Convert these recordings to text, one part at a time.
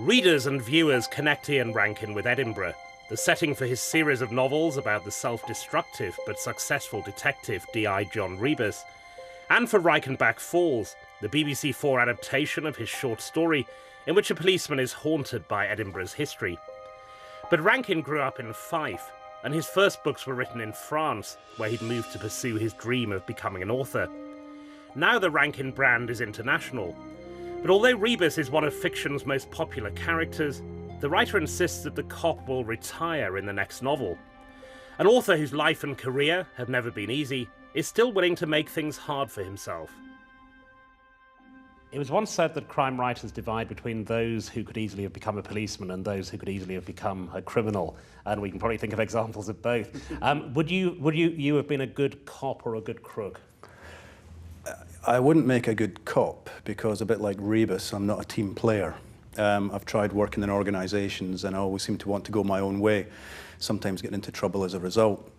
Readers and viewers connect Ian Rankin with Edinburgh, the setting for his series of novels about the self-destructive but successful detective D.I. John Rebus, and for Reichenbach Falls, the BBC 4 adaptation of his short story in which a policeman is haunted by Edinburgh's history. But Rankin grew up in Fife, and his first books were written in France, where he'd moved to pursue his dream of becoming an author. Now the Rankin brand is international, but although Rebus is one of fiction's most popular characters, the writer insists that the cop will retire in the next novel. An author whose life and career have never been easy is still willing to make things hard for himself. It was once said that crime writers divide between those who could easily have become a policeman and those who could easily have become a criminal, and we can probably think of examples of both. Would you have been a good cop or a good crook? I wouldn't make a good cop because, a bit like Rebus, I'm not a team player. I've tried working in organisations and I always seem to want to go my own way, sometimes getting into trouble as a result.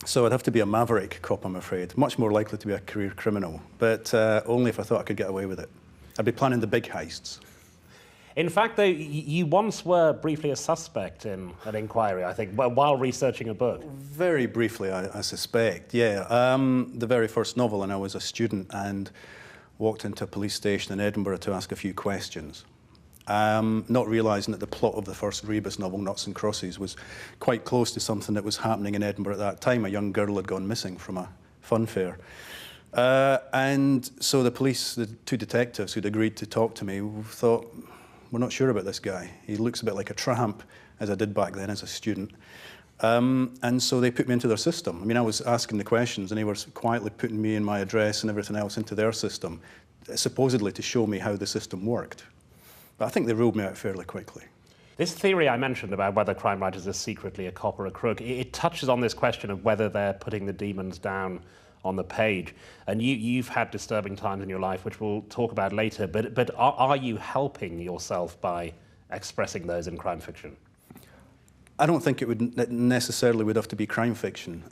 So I'd have to be a maverick cop, I'm afraid. Much more likely to be a career criminal, but only if I thought I could get away with it. I'd be planning the big heists. In fact, though, you once were briefly a suspect in an inquiry, I think, while researching a book. Very briefly, I suspect, yeah. The very first novel, and I was a student and walked into a police station in Edinburgh to ask a few questions. Not realising that the plot of the first Rebus novel, Noughts and Crosses, was quite close to something that was happening in Edinburgh at that time. A young girl had gone missing from a fun fair. And so the police, the two detectives who'd agreed to talk to me, thought, we're not sure about this guy. He looks a bit like a tramp, as I did back then as a student. And so they put me into their system. I mean, I was asking the questions and they were quietly putting me and my address and everything else into their system, supposedly to show me how the system worked. But I think they ruled me out fairly quickly. This theory I mentioned about whether crime writers are secretly a cop or a crook, it touches on this question of whether they're putting the demons down on the page. And you've had disturbing times in your life, which we'll talk about later, but are you helping yourself by expressing those in crime fiction? I don't think it necessarily would have to be crime fiction,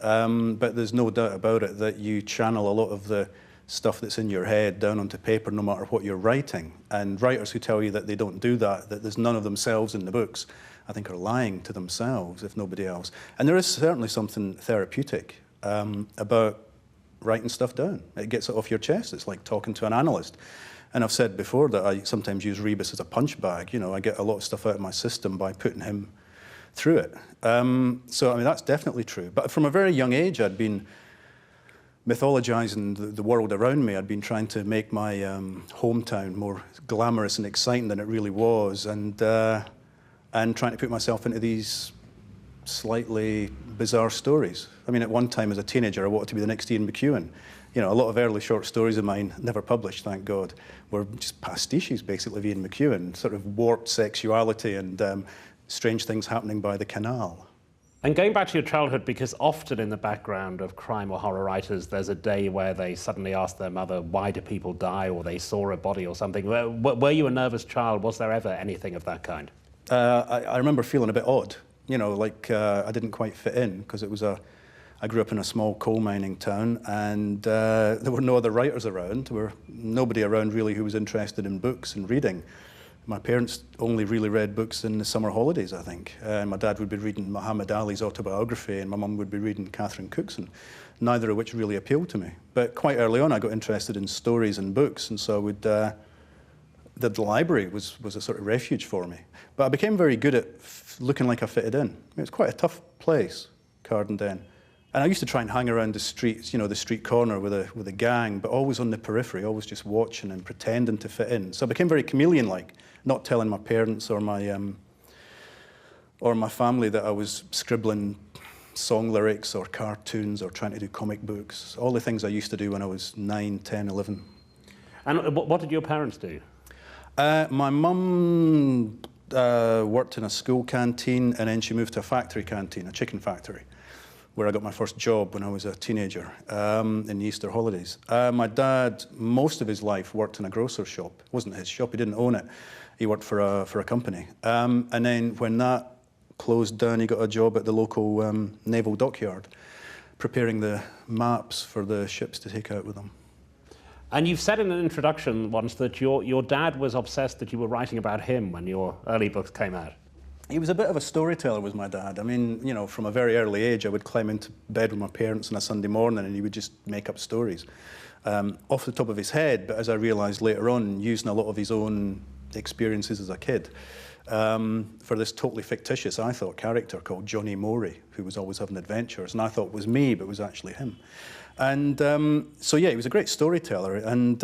but there's no doubt about it that you channel a lot of the stuff that's in your head down onto paper, no matter what you're writing. And writers who tell you that they don't do that, that there's none of themselves in the books, I think are lying to themselves, if nobody else. And there is certainly something therapeutic about writing stuff down. It gets it off your chest. It's like talking to an analyst. And I've said before that I sometimes use Rebus as a punch bag. You know, I get a lot of stuff out of my system by putting him through it. So, I mean, that's definitely true. But from a very young age, I'd been mythologizing the world around me. I'd been trying to make my hometown more glamorous and exciting than it really was, and trying to put myself into these slightly bizarre stories. I mean, at one time as a teenager, I wanted to be the next Ian McEwan. You know, a lot of early short stories of mine, never published, thank God, were just pastiches, basically, of Ian McEwan, sort of warped sexuality and strange things happening by the canal. And going back to your childhood, because often in the background of crime or horror writers, there's a day where they suddenly ask their mother, why do people die, or they saw a body or something. Were you a nervous child? Was there ever anything of that kind? I remember feeling a bit odd. You know, like I didn't quite fit in, because it was I grew up in a small coal mining town, and there were no other writers around. There were nobody around really who was interested in books and reading. My parents only really read books in the summer holidays, I think. My dad would be reading Muhammad Ali's autobiography, and my mum would be reading Catherine Cookson, neither of which really appealed to me. But quite early on, I got interested in stories and books, and so I would, the library was a sort of refuge for me. But I became very good at looking like I fitted in. I mean, it was quite a tough place, Carden Den. And I used to try and hang around the streets, you know, the street corner with a gang, but always on the periphery, always just watching and pretending to fit in. So I became very chameleon-like, not telling my parents or my family that I was scribbling song lyrics or cartoons or trying to do comic books. All the things I used to do when I was 9, 10, 11. And what did your parents do? My mum worked in a school canteen, and then she moved to a factory canteen, a chicken factory, where I got my first job when I was a teenager in the Easter holidays. My dad, most of his life, worked in a grocer's shop. It wasn't his shop, he didn't own it. He worked for a company. And then when that closed down, he got a job at the local naval dockyard, preparing the maps for the ships to take out with them. And you've said in an introduction once that your dad was obsessed that you were writing about him when your early books came out. He was a bit of a storyteller, was my dad. I mean, you know, from a very early age, I would climb into bed with my parents on a Sunday morning and he would just make up stories off the top of his head. But as I realised later on, using a lot of his own experiences as a kid, for this totally fictitious, I thought, character called Johnny Morey, who was always having adventures, and I thought it was me, but it was actually him. And so, yeah, he was a great storyteller. And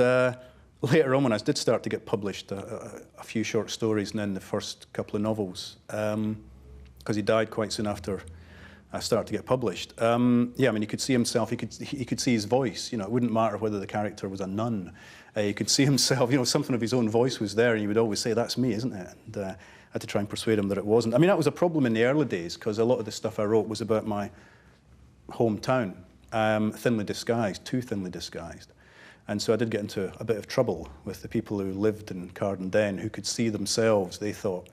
later on, when I did start to get published, a few short stories and then the first couple of novels, because he died quite soon after I started to get published. Yeah, I mean, he could see himself, he could see his voice. You know, it wouldn't matter whether the character was a nun. He could see himself, you know, something of his own voice was there, and he would always say, "That's me, isn't it?" And I had to try and persuade him that it wasn't. I mean, that was a problem in the early days, because a lot of the stuff I wrote was about my hometown, thinly disguised, too thinly disguised. And so I did get into a bit of trouble with the people who lived in Cardenden, who could see themselves, they thought,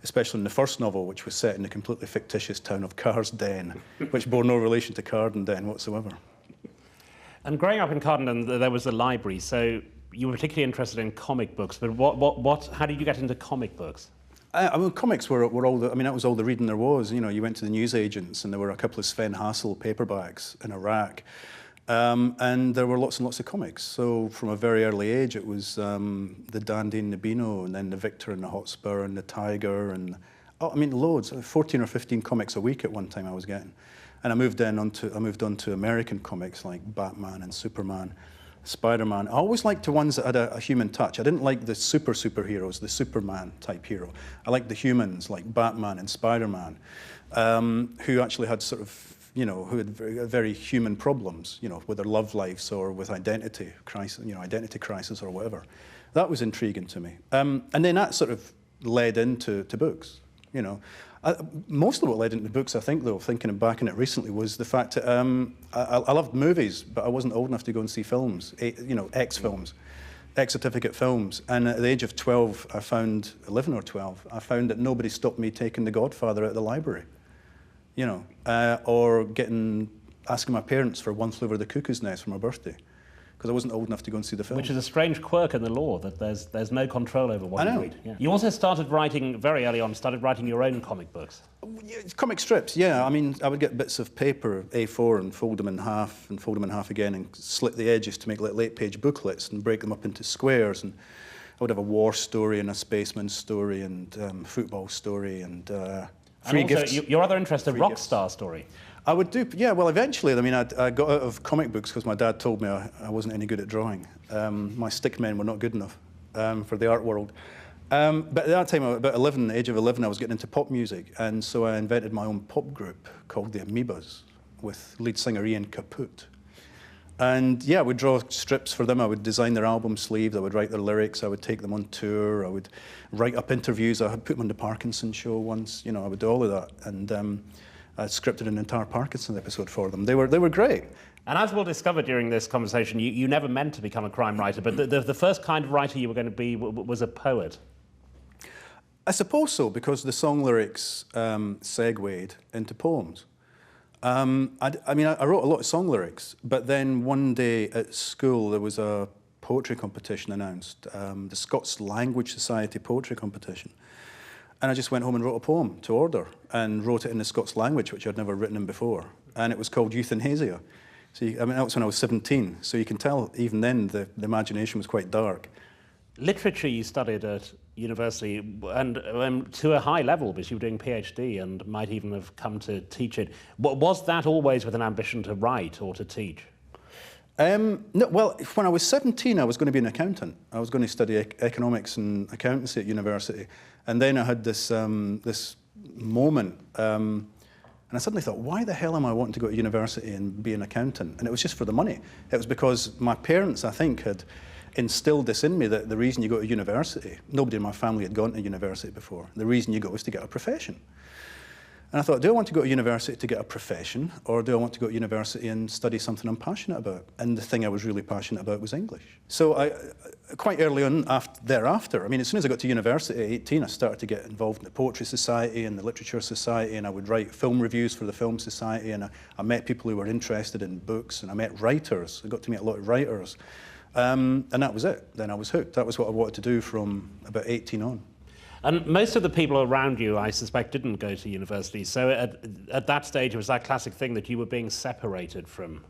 especially in the first novel, which was set in the completely fictitious town of Carsden, which bore no relation to Cardenden whatsoever. And growing up in Cardenden, there was a library, so you were particularly interested in comic books, but how did you get into comic books? I mean, comics were all the, I mean, that was all the reading there was. You know, you went to the newsagents and there were a couple of Sven Hassel paperbacks in a rack. And there were lots and lots of comics. So from a very early age, it was the Dandy and the Beano, and then the Victor and the Hotspur and the Tiger, and I mean, loads, 14 or 15 comics a week at one time I was getting. And I moved on to American comics like Batman and Superman, Spider-Man. I always liked the ones that had a human touch. I didn't like the superheroes, the Superman type hero. I liked the humans like Batman and Spider-Man, who actually had sort of, you know, who had very human problems, you know, with their love lives or with identity crisis, you know, identity crisis or whatever. That was intriguing to me. And then that sort of led into books, you know. Most of what led into books, I think, though, thinking back on it recently, was the fact that I loved movies, but I wasn't old enough to go and see films, you know, X-films, X-certificate films. And at the age of 12, 11 or 12, I found that nobody stopped me taking The Godfather out of the library. You know, or asking my parents for One Flew Over the Cuckoo's Nest for my birthday, because I wasn't old enough to go and see the film. Which is a strange quirk in the law, that there's no control over what you read. Yeah. You also started writing, very early on, your own comic books. Comic strips, yeah. I mean, I would get bits of paper, A4, and fold them in half again, and slit the edges to make like 8-page booklets and break them up into squares. And I would have a war story and a spaceman story and football story and free gifts. Your other interest, a rock star story. I would do, yeah, well, eventually, I mean, I got out of comic books because my dad told me I wasn't any good at drawing. My stick men were not good enough for the art world. But at that time, about 11, the age of 11, I was getting into pop music, and so I invented my own pop group called the Amoebas with lead singer Ian Kaput. And yeah, I would draw strips for them. I would design their album sleeves. I would write their lyrics. I would take them on tour. I would write up interviews. I had put them on the Parkinson show once. You know, I would do all of that. And I scripted an entire Parkinson episode for them. They were great. And as we'll discover during this conversation, you never meant to become a crime writer, but the first kind of writer you were going to be was a poet. I suppose so, because the song lyrics segued into poems. I mean, I wrote a lot of song lyrics, but then one day at school there was a poetry competition announced, the Scots Language Society poetry competition. And I just went home and wrote a poem to order and wrote it in the Scots language, which I'd never written in before. And it was called Euthanasia. So, I mean, that was when I was 17. So you can tell, even then, the imagination was quite dark. Literature you studied at university, and to a high level, because you were doing PhD and might even have come to teach it. Was that always with an ambition to write or to teach? No, well, when I was 17, I was going to be an accountant. I was going to study economics and accountancy at university. And then I had this moment, and I suddenly thought, why the hell am I wanting to go to university and be an accountant? And it was just for the money. It was because my parents, I think, had instilled this in me, that the reason you go to university, nobody in my family had gone to university before, the reason you go is to get a profession. And I thought, do I want to go to university to get a profession, or do I want to go to university and study something I'm passionate about? And the thing I was really passionate about was English. So I, quite early on thereafter, I mean, as soon as I got to university at 18, I started to get involved in the Poetry Society and the Literature Society, and I would write film reviews for the Film Society, and I met people who were interested in books, and I met writers. I got to meet a lot of writers. And that was it. Then I was hooked. That was what I wanted to do from about 18 on. And most of the people around you, I suspect, didn't go to university. So at that stage, it was that classic thing that you were being separated from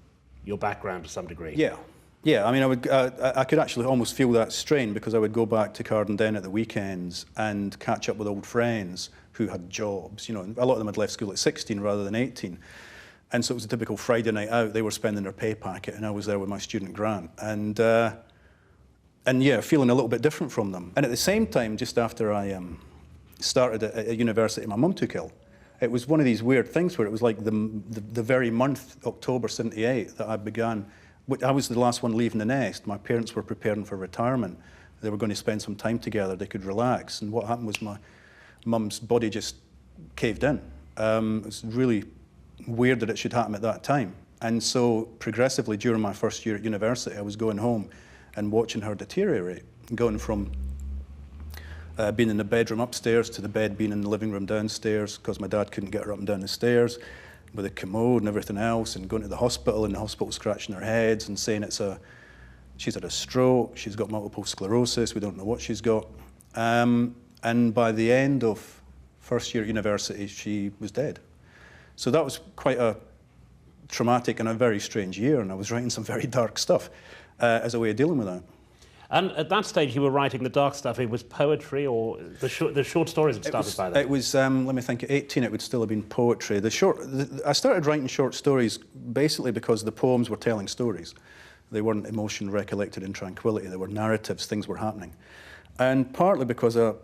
your background to some degree. Yeah. Yeah, I mean, I could actually almost feel that strain, because I would go back to Cardenden at the weekends and catch up with old friends who had jobs. You know, a lot of them had left school at 16 rather than 18. And so it was a typical Friday night out. They were spending their pay packet, and I was there with my student grant. And yeah, feeling a little bit different from them. And at the same time, just after I started at university, my mum took ill. It was one of these weird things where it was like the very month, October 78, that I began. I was the last one leaving the nest. My parents were preparing for retirement. They were going to spend some time together. They could relax. And what happened was my mum's body just caved in. It was really weird that it should happen at that time. And so progressively during my first year at university, I was going home and watching her deteriorate, going from being in the bedroom upstairs to the bed being in the living room downstairs, because my dad couldn't get her up and down the stairs, with a commode and everything else, and going to the hospital, and the hospital scratching their heads and saying she's had a stroke, she's got multiple sclerosis, we don't know what she's got. And by the end of first year at university, she was dead. So that was quite a traumatic and a very strange year, and I was writing some very dark stuff as a way of dealing with that. And at that stage, you were writing the dark stuff. It was poetry, or the short stories had started by then? It was, let me think, at 18 it would still have been poetry. I started writing short stories basically because the poems were telling stories. They weren't emotion recollected in tranquility. They were narratives, things were happening. And partly because a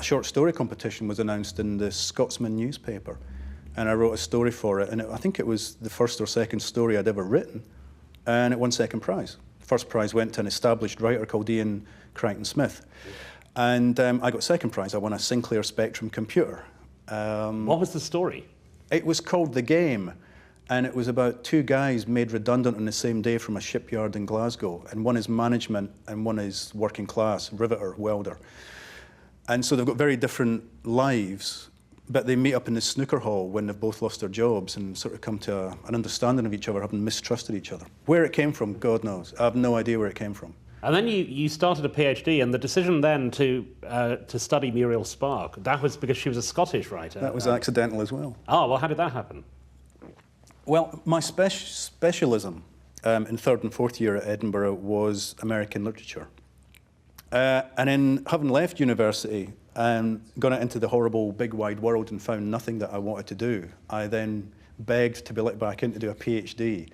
short story competition was announced in the Scotsman newspaper, and I wrote a story for it, and I think it was the first or second story I'd ever written, and it won second prize. First prize went to an established writer called Ian Rankin. And I got second prize. I won a Sinclair Spectrum computer. What was the story? It was called The Game, and it was about two guys made redundant on the same day from a shipyard in Glasgow, and one is management and one is working class, riveter, welder. And so they've got very different lives, but they meet up in the snooker hall when they've both lost their jobs and sort of come to an understanding of each other, having mistrusted each other. Where it came from, God knows. I have no idea where it came from. And then you started a PhD, and the decision then to study Muriel Spark, that was because she was a Scottish writer. That was accidental as well. Oh, well, how did that happen? Well, my specialism in third and fourth year at Edinburgh was American literature. And in having left university and gone out into the horrible big wide world and found nothing that I wanted to do, I then begged to be let back in to do a PhD,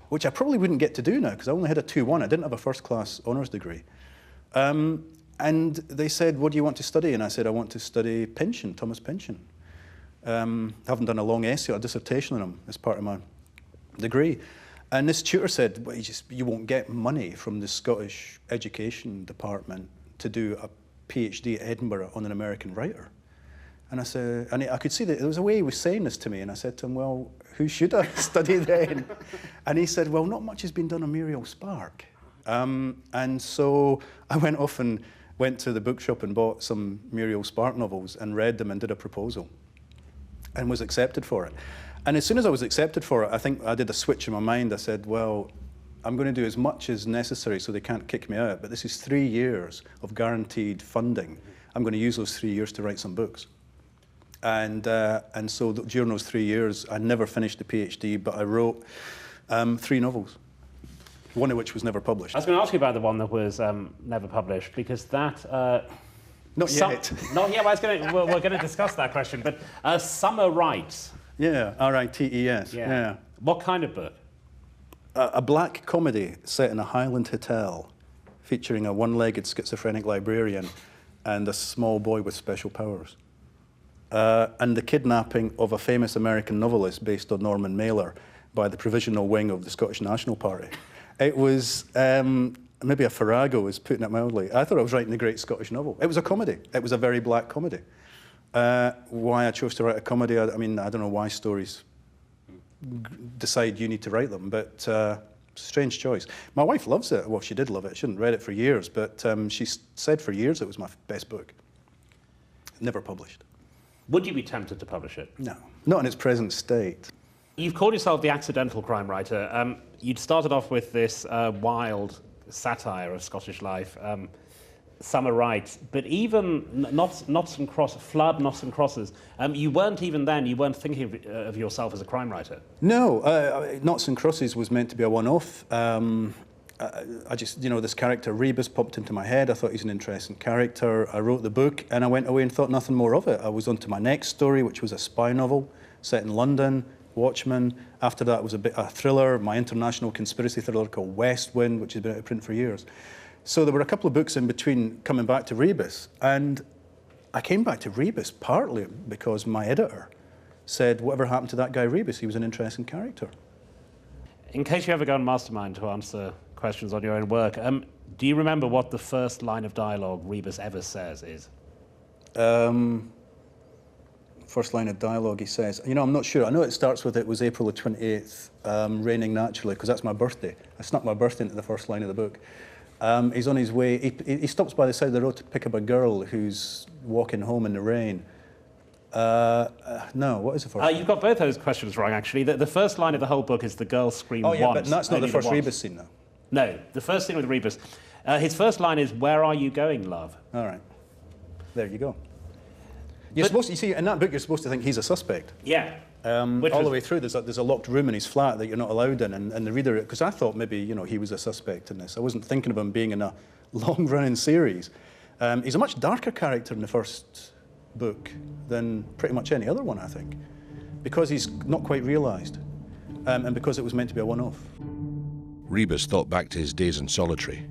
which I probably wouldn't get to do now because I only had a 2-1. I didn't have a first class honours degree. And they said, what do you want to study? And I said, I want to study Pynchon, Thomas Pynchon. Haven't done a long essay or a dissertation on him as part of my degree. And this tutor said, well, you won't get money from the Scottish Education Department to do a PhD at Edinburgh on an American writer. And I said, and I could see that there was a way he was saying this to me, and I said to him, well, who should I study then? And he said, well, not much has been done on Muriel Spark. And so I went off and went to the bookshop and bought some Muriel Spark novels and read them and did a proposal and was accepted for it. And as soon as I was accepted for it, I think I did a switch in my mind. I said, well, I'm going to do as much as necessary so they can't kick me out, but this is 3 years of guaranteed funding. I'm going to use those 3 years to write some books. And so during those 3 years, I never finished the PhD, but I wrote 3 novels, one of which was never published. I was going to ask you about the one that was never published, because that... Not yet. Not yet. We're going to discuss that question, but Summer Writes. Yeah, R-I-T-E-S. Yeah. What kind of book? A black comedy set in a Highland hotel, featuring a one-legged schizophrenic librarian and a small boy with special powers. And the kidnapping of a famous American novelist based on Norman Mailer by the provisional wing of the Scottish National Party. It was, maybe a farrago is putting it mildly. I thought I was writing a great Scottish novel. It was a comedy. It was a very black comedy. Why I chose to write a comedy, I mean, I don't know why stories decide you need to write them, but strange choice. My wife loves it. Well, she did love it. She hadn't read it for years, but she said for years it was my best book. Never published. Would you be tempted to publish it? No, not in its present state. You've called yourself the accidental crime writer. You'd started off with this wild satire of Scottish life, Summer Rights, but even Knots and Crosses, Flood, Knots and Crosses, you weren't even then, you weren't thinking of yourself as a crime writer. No, Knots and Crosses was meant to be a one-off. I just, this character Rebus popped into my head. I thought he's an interesting character. I wrote the book and I went away and thought nothing more of it. I was on to my next story, which was a spy novel set in London, Watchmen. After that was a thriller, my international conspiracy thriller called West Wind, which has been out of print for years. So there were a couple of books in between coming back to Rebus. And I came back to Rebus partly because my editor said, whatever happened to that guy Rebus? He was an interesting character. In case you ever go on Mastermind to answer questions on your own work, do you remember what the first line of dialogue Rebus ever says is? First line of dialogue he says, I'm not sure. I know it starts with, it was April the 28th, raining naturally, because that's my birthday. I snuck my birthday into the first line of the book. He's on his way, he stops by the side of the road to pick up a girl who's walking home in the rain. No, what is the first You've got both those questions wrong, actually. The first line of the whole book is the girl screamed once. Oh yeah, but that's not the first Rebus scene, though. No, the first scene with Rebus. His first line is, "Where are you going, love?" All right. There you go. You're supposed to, you see, in that book, you're supposed to think he's a suspect. Yeah. All the way through, there's a locked room in his flat that you're not allowed in, and the reader, because I thought maybe, he was a suspect in this. I wasn't thinking of him being in a long-running series. He's a much darker character in the first book than pretty much any other one, I think, because he's not quite realised, and because it was meant to be a one-off. Rebus thought back to his days in solitary,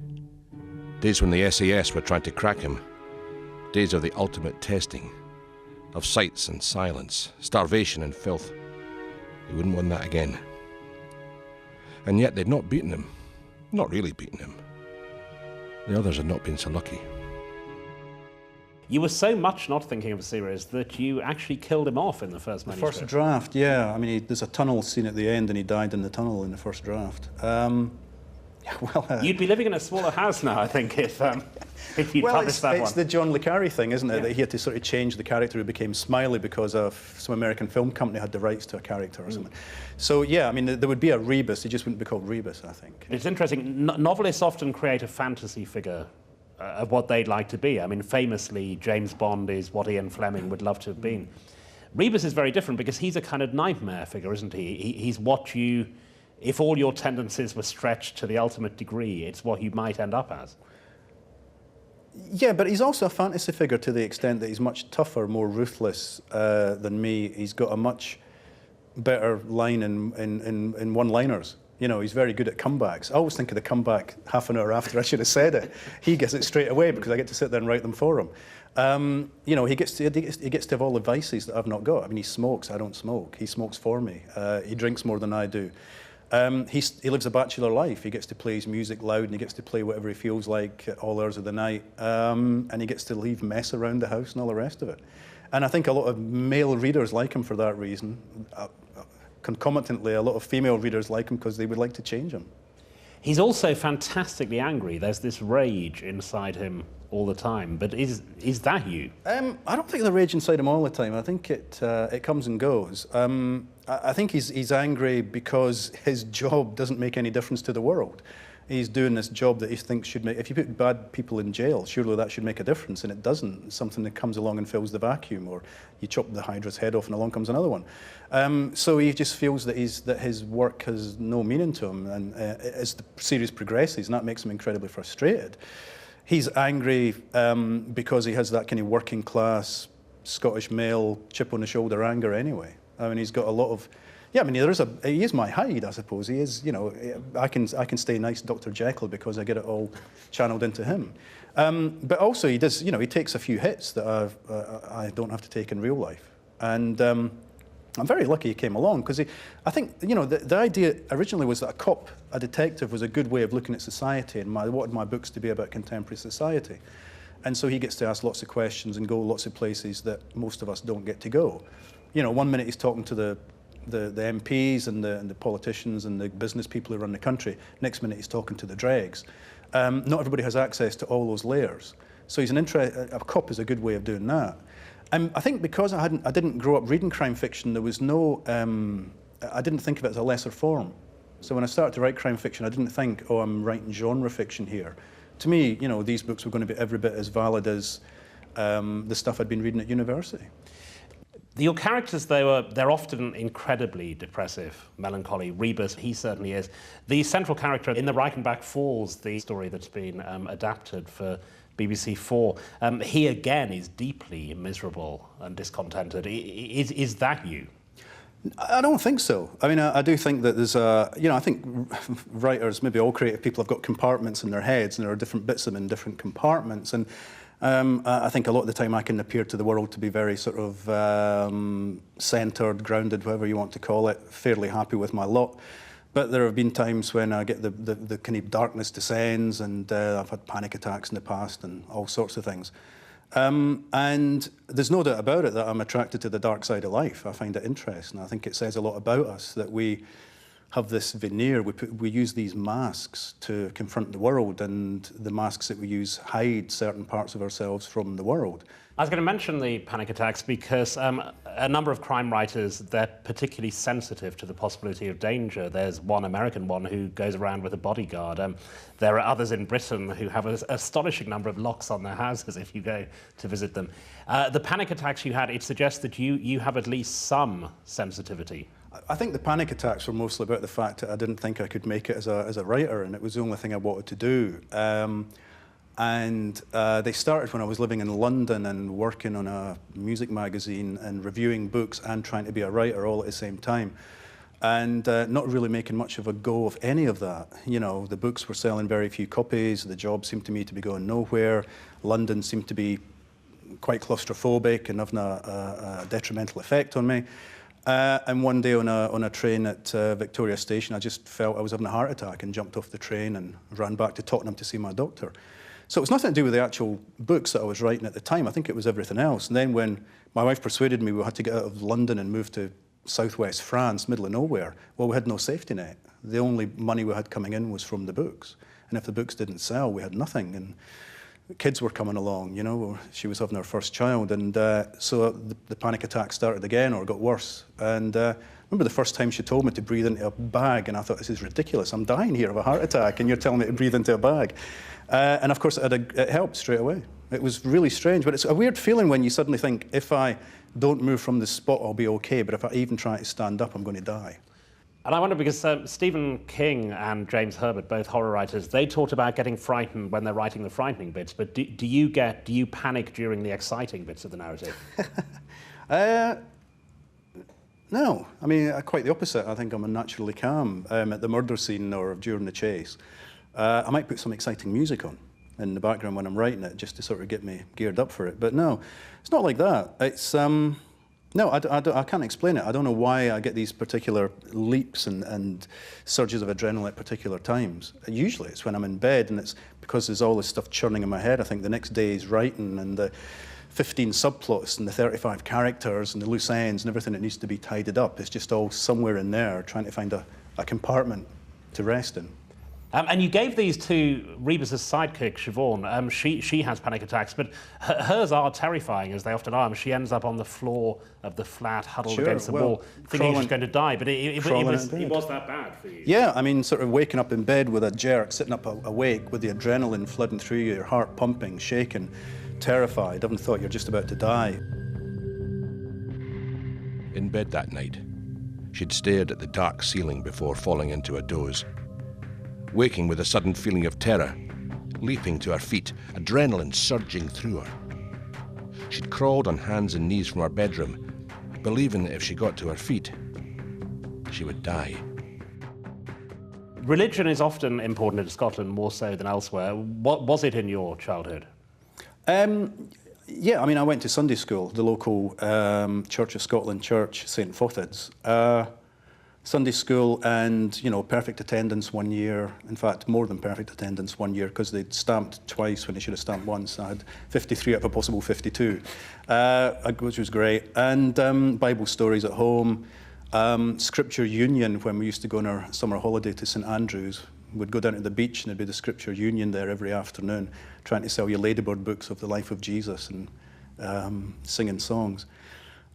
days when the SAS were trying to crack him, days of the ultimate testing, of sights and silence, starvation and filth. He wouldn't want that again. And yet they'd not beaten him, not really beaten him. The others had not been so lucky. You were so much not thinking of a series that you actually killed him off in the first manuscript. The first draft, yeah. I mean, there's a tunnel scene at the end and he died in the tunnel in the first draft. You'd be living in a smaller house now, I think, if you'd published that one. It's the John le Carre thing, isn't it? Yeah. That he had to sort of change the character who became Smiley because of some American film company had the rights to a character or something. So, yeah, I mean, there would be a Rebus. He just wouldn't be called Rebus, I think. It's interesting. Novelists often create a fantasy figure of what they'd like to be. I mean, famously, James Bond is what Ian Fleming would love to have been. Rebus is very different because he's a kind of nightmare figure, isn't he? He's what you... If all your tendencies were stretched to the ultimate degree, it's what you might end up as. Yeah, but he's also a fantasy figure to the extent that he's much tougher, more ruthless than me. He's got a much better line in one-liners. He's very good at comebacks. I always think of the comeback half an hour after I should have said it. He gets it straight away because I get to sit there and write them for him. He gets to have all the vices that I've not got. I mean, he smokes, I don't smoke. He smokes for me. He drinks more than I do. He lives a bachelor life. He gets to play his music loud and he gets to play whatever he feels like at all hours of the night. And he gets to leave mess around the house and all the rest of it. And I think a lot of male readers like him for that reason. Concomitantly, a lot of female readers like him because they would like to change him. He's also fantastically angry. There's this rage inside him all the time. But is that you? I don't think the rage inside him all the time. I think it comes and goes. I think he's angry because his job doesn't make any difference to the world. He's doing this job that he thinks should make... If you put bad people in jail, surely that should make a difference, and it doesn't. It's something that comes along and fills the vacuum, or you chop the Hydra's head off and along comes another one. So he just feels that his work has no meaning to him, and as the series progresses, and that makes him incredibly frustrated. He's angry because he has that kind of working class Scottish male chip on the shoulder anger anyway. I mean, he's got a lot of... Yeah, I mean, he is my Hyde, I suppose. He is, I can stay nice Dr. Jekyll because I get it all channeled into him. But also he does, he takes a few hits that I don't have to take in real life. And I'm very lucky he came along because I think, the idea originally was that a detective was a good way of looking at society, and I wanted my books to be about contemporary society. And so he gets to ask lots of questions and go lots of places that most of us don't get to go. 1 minute he's talking to the MPs and the politicians and the business people who run the country. Next minute he's talking to the dregs. Not everybody has access to all those layers. So a cop is a good way of doing that. I think because I didn't grow up reading crime fiction, there was no I didn't think of it as a lesser form. So when I started to write crime fiction, I didn't think, oh, I'm writing genre fiction here. To me, you know, these books were going to be every bit as valid as the stuff I'd been reading at university. Your characters, they're often incredibly depressive, melancholy. Rebus, he certainly is. The central character in the Reichenbach Falls, the story that's been adapted for BBC 4, he again is deeply miserable and discontented. Is that you? I don't think so. I mean, I do think that there's I think writers, maybe all creative people, have got compartments in their heads, and there are different bits of them in different compartments. And I think a lot of the time I can appear to the world to be very sort of centred, grounded, whatever you want to call it, fairly happy with my lot. But there have been times when I get the kind of darkness descends, and I've had panic attacks in the past and all sorts of things. And there's no doubt about it that I'm attracted to the dark side of life. I find it interesting. I think it says a lot about us that we have this veneer. We use these masks to confront the world, and the masks that we use hide certain parts of ourselves from the world. I was going to mention the panic attacks because a number of crime writers, they're particularly sensitive to the possibility of danger. There's one American one who goes around with a bodyguard. There are others in Britain who have an astonishing number of locks on their houses if you go to visit them. The panic attacks you had, it suggests that you have at least some sensitivity. I think the panic attacks were mostly about the fact that I didn't think I could make it as a writer, and it was the only thing I wanted to do. And they started when I was living in London and working on a music magazine and reviewing books and trying to be a writer all at the same time. And not really making much of a go of any of that. You know, the books were selling very few copies, the job seemed to me to be going nowhere, London seemed to be quite claustrophobic and having a detrimental effect on me. And one day on a train at Victoria Station, I just felt I was having a heart attack and jumped off the train and ran back to Tottenham to see my doctor. So it was nothing to do with the actual books that I was writing at the time. I think it was everything else. And then when my wife persuaded me we had to get out of London and move to southwest France, middle of nowhere, well, we had no safety net. The only money we had coming in was from the books. And if the books didn't sell, we had nothing. And kids were coming along, you know. She was having her first child. And so the panic attack started again, or got worse. And I remember the first time she told me to breathe into a bag, and I thought, this is ridiculous. I'm dying here of a heart attack, and you're telling me to breathe into a bag. And of course, it helped straight away. It was really strange, but it's a weird feeling when you suddenly think, if I don't move from this spot, I'll be okay, but if I even try to stand up, I'm going to die. And I wonder, because Stephen King and James Herbert, both horror writers, they talked about getting frightened when they're writing the frightening bits, but do you panic during the exciting bits of the narrative? No, I mean, quite the opposite. I think I'm naturally calm at the murder scene or during the chase. I might put some exciting music on in the background when I'm writing it, just to sort of get me geared up for it. But no, it's not like that. It's no, I can't explain it. I don't know why I get these particular leaps and surges of adrenaline at particular times. Usually it's when I'm in bed, and it's because there's all this stuff churning in my head. I think the next day's writing, and the 15 subplots and the 35 characters and the loose ends and everything that needs to be tidied up. It's just all somewhere in there, trying to find a compartment to rest in. And you gave these to Rebus's sidekick, Siobhan. She has panic attacks, but hers are terrifying, as they often are. She ends up on the floor of the flat, huddled against the wall, thinking she's going to die. But it was that bad for you? Yeah, I mean, sort of waking up in bed with a jerk, sitting up awake with the adrenaline flooding through you, your heart pumping, shaking, terrified, having thought you're just about to die. In bed that night, she'd stared at the dark ceiling before falling into a doze. Waking with a sudden feeling of terror, leaping to her feet, adrenaline surging through her. She'd crawled on hands and knees from her bedroom, believing that if she got to her feet, she would die. Religion is often important in Scotland, more so than elsewhere. What was it in your childhood? Yeah, I mean, I went to Sunday school, the local Church of Scotland church, St. Fothid's. Sunday school, and, you know, perfect attendance one year. In fact, more than perfect attendance one year, because they'd stamped twice when they should have stamped once. I had 53 out of a possible 52, which was great. And Bible stories at home. Scripture Union, when we used to go on our summer holiday to St. Andrews. We'd go down to the beach, and there'd be the Scripture Union there every afternoon, trying to sell you ladybird books of the life of Jesus and singing songs.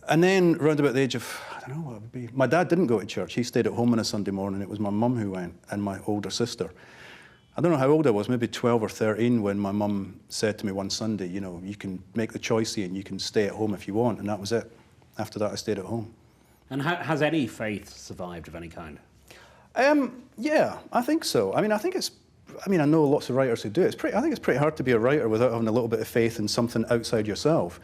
And then, round about the age of, I don't know what it would be, my dad didn't go to church. He stayed at home on a Sunday morning. It was my mum who went, and my older sister. I don't know how old I was, maybe 12 or 13, when my mum said to me one Sunday, you know, you can make the choice, Ian, you can stay at home if you want, and that was it. After that, I stayed at home. And has any faith survived of any kind? Yeah, I think so. I know lots of writers who do it. I think it's pretty hard to be a writer without having a little bit of faith in something outside yourself.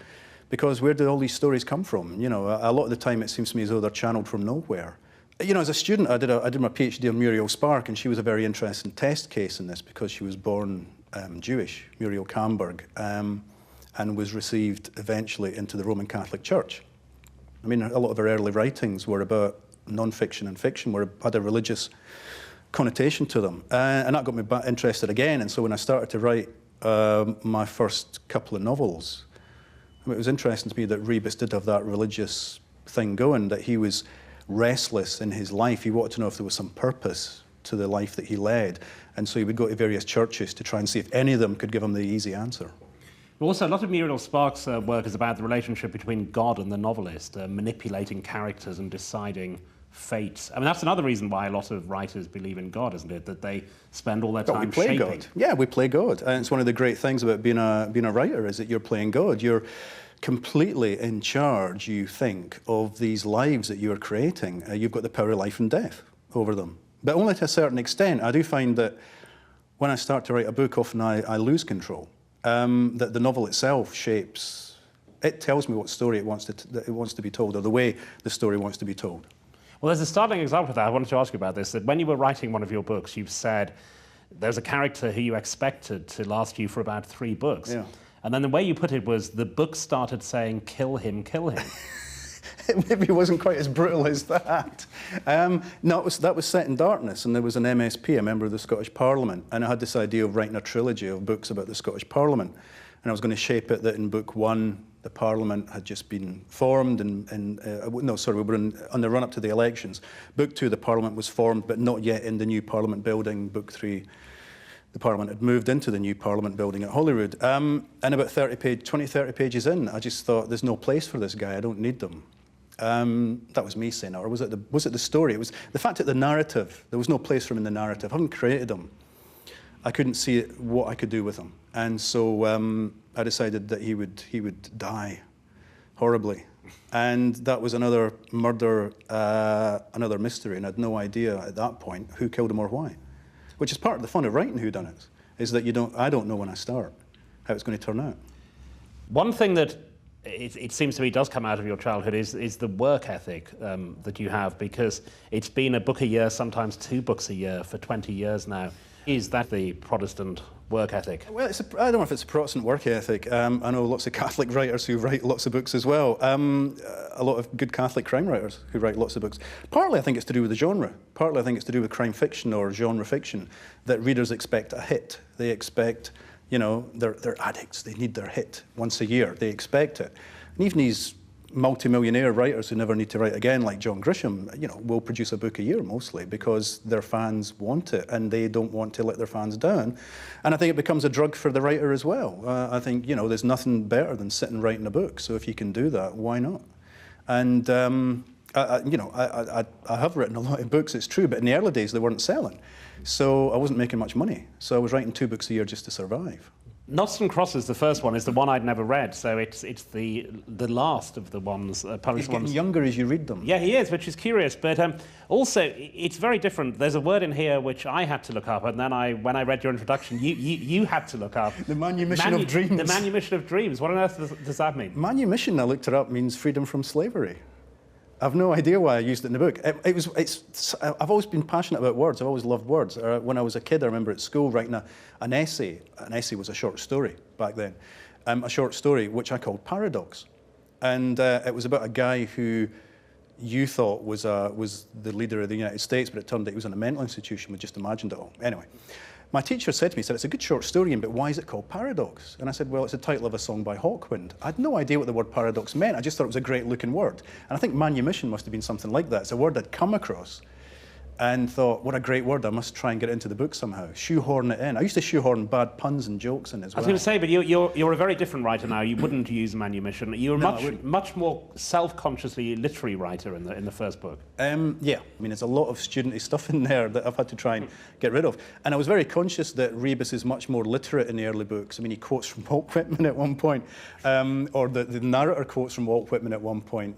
Because where do all these stories come from? You know, a lot of the time it seems to me as though they're channeled from nowhere. You know, as a student, I did my PhD on Muriel Spark, and she was a very interesting test case in this because she was born Jewish, Muriel Kamberg, and was received eventually into the Roman Catholic Church. I mean, a lot of her early writings were about non-fiction and fiction, had a religious connotation to them. And that got me interested again. And so when I started to write my first couple of novels, it was interesting to me that Rebus did have that religious thing going, that he was restless in his life. He wanted to know if there was some purpose to the life that he led. And so he would go to various churches to try and see if any of them could give him the easy answer. Also, a lot of Muriel Spark's work is about the relationship between God and the novelist, manipulating characters and deciding fates. I mean, that's another reason why a lot of writers believe in God, isn't it? That they spend all their time we play shaping. God. Yeah, we play God. And it's one of the great things about being a writer is that you're playing God. You're completely in charge, you think, of these lives that you're creating. You've got the power of life and death over them. But only to a certain extent. I do find that when I start to write a book, often I lose control. That the novel itself shapes, it tells me what story it wants to be told, or the way the story wants to be told. Well, there's a startling example of that. I wanted to ask you about this, that when you were writing one of your books, you've said there's a character who you expected to last you for about 3 books. Yeah. And then the way you put it was the book started saying, kill him, kill him. Maybe it wasn't quite as brutal as that. No, that was set in darkness, and there was an MSP, a member of the Scottish Parliament, and I had this idea of writing a trilogy of books about the Scottish Parliament, and I was going to shape it that in book 1, the Parliament had just been formed, we were on the run-up to the elections. Book 2, the Parliament was formed, but not yet in the new Parliament building. Book 3, the Parliament had moved into the new Parliament building at Holyrood. And about 30 pages in, I just thought, there's no place for this guy, I don't need them. That was me saying that, or was it the story? It was the fact that the narrative, there was no place for him in the narrative. I haven't created him. I couldn't see what I could do with him. And so I decided that he would die horribly. And that was another murder, another mystery, and I had no idea at that point who killed him or why. Which is part of the fun of writing whodunits, is that I don't know when I start how it's going to turn out. One thing that it seems to me does come out of your childhood is the work ethic that you have, because it's been a book a year, sometimes 2 books a year for 20 years now. Is that the Protestant work ethic? Well, I don't know if it's a Protestant work ethic. I know lots of Catholic writers who write lots of books as well. A lot of good Catholic crime writers who write lots of books. Partly I think it's to do with the genre. Partly I think it's to do with crime fiction or genre fiction, that readers expect a hit. They expect, you know, they're addicts. They need their hit once a year. They expect it. And even these multi-millionaire writers who never need to write again, like John Grisham, you know, will produce a book a year mostly because their fans want it and they don't want to let their fans down. And I think it becomes a drug for the writer as well. I think, you know, there's nothing better than sitting writing a book. So if you can do that, why not? And I have written a lot of books, it's true, but in the early days they weren't selling. So I wasn't making much money. So I was writing 2 books a year just to survive. Knots and Crosses, the first one, is the one I'd never read, so it's the last of the ones published. He's getting younger as you read them. Yeah, he is, which is curious. But also, it's very different. There's a word in here which I had to look up, and then when I read your introduction, you had to look up. The manumission of dreams. The manumission of dreams. What on earth does that mean? Manumission, I looked it up, means freedom from slavery. I've no idea why I used it in the book. I've always been passionate about words. I've always loved words. When I was a kid, I remember at school writing an essay. An essay was a short story back then. A short story which I called Paradox. And it was about a guy who you thought was the leader of the United States, but it turned out he was in a mental institution. We just imagined it all. Anyway, my teacher said to me, it's a good short story, but why is it called Paradox? And I said, well, it's the title of a song by Hawkwind. I had no idea what the word paradox meant. I just thought it was a great looking word. And I think manumission must have been something like that. It's a word I'd come across. and thought, what a great word, I must try and get it into the book somehow. Shoehorn it in. I used to shoehorn bad puns and jokes in as well. I was going to say, but you're a very different writer now. You wouldn't use manumission. You're much more self-consciously literary writer in the first book. Yeah, I mean, there's a lot of studenty stuff in there that I've had to try and get rid of. And I was very conscious that Rebus is much more literate in the early books. I mean, he quotes from Walt Whitman at one point, or the narrator quotes from Walt Whitman at one point.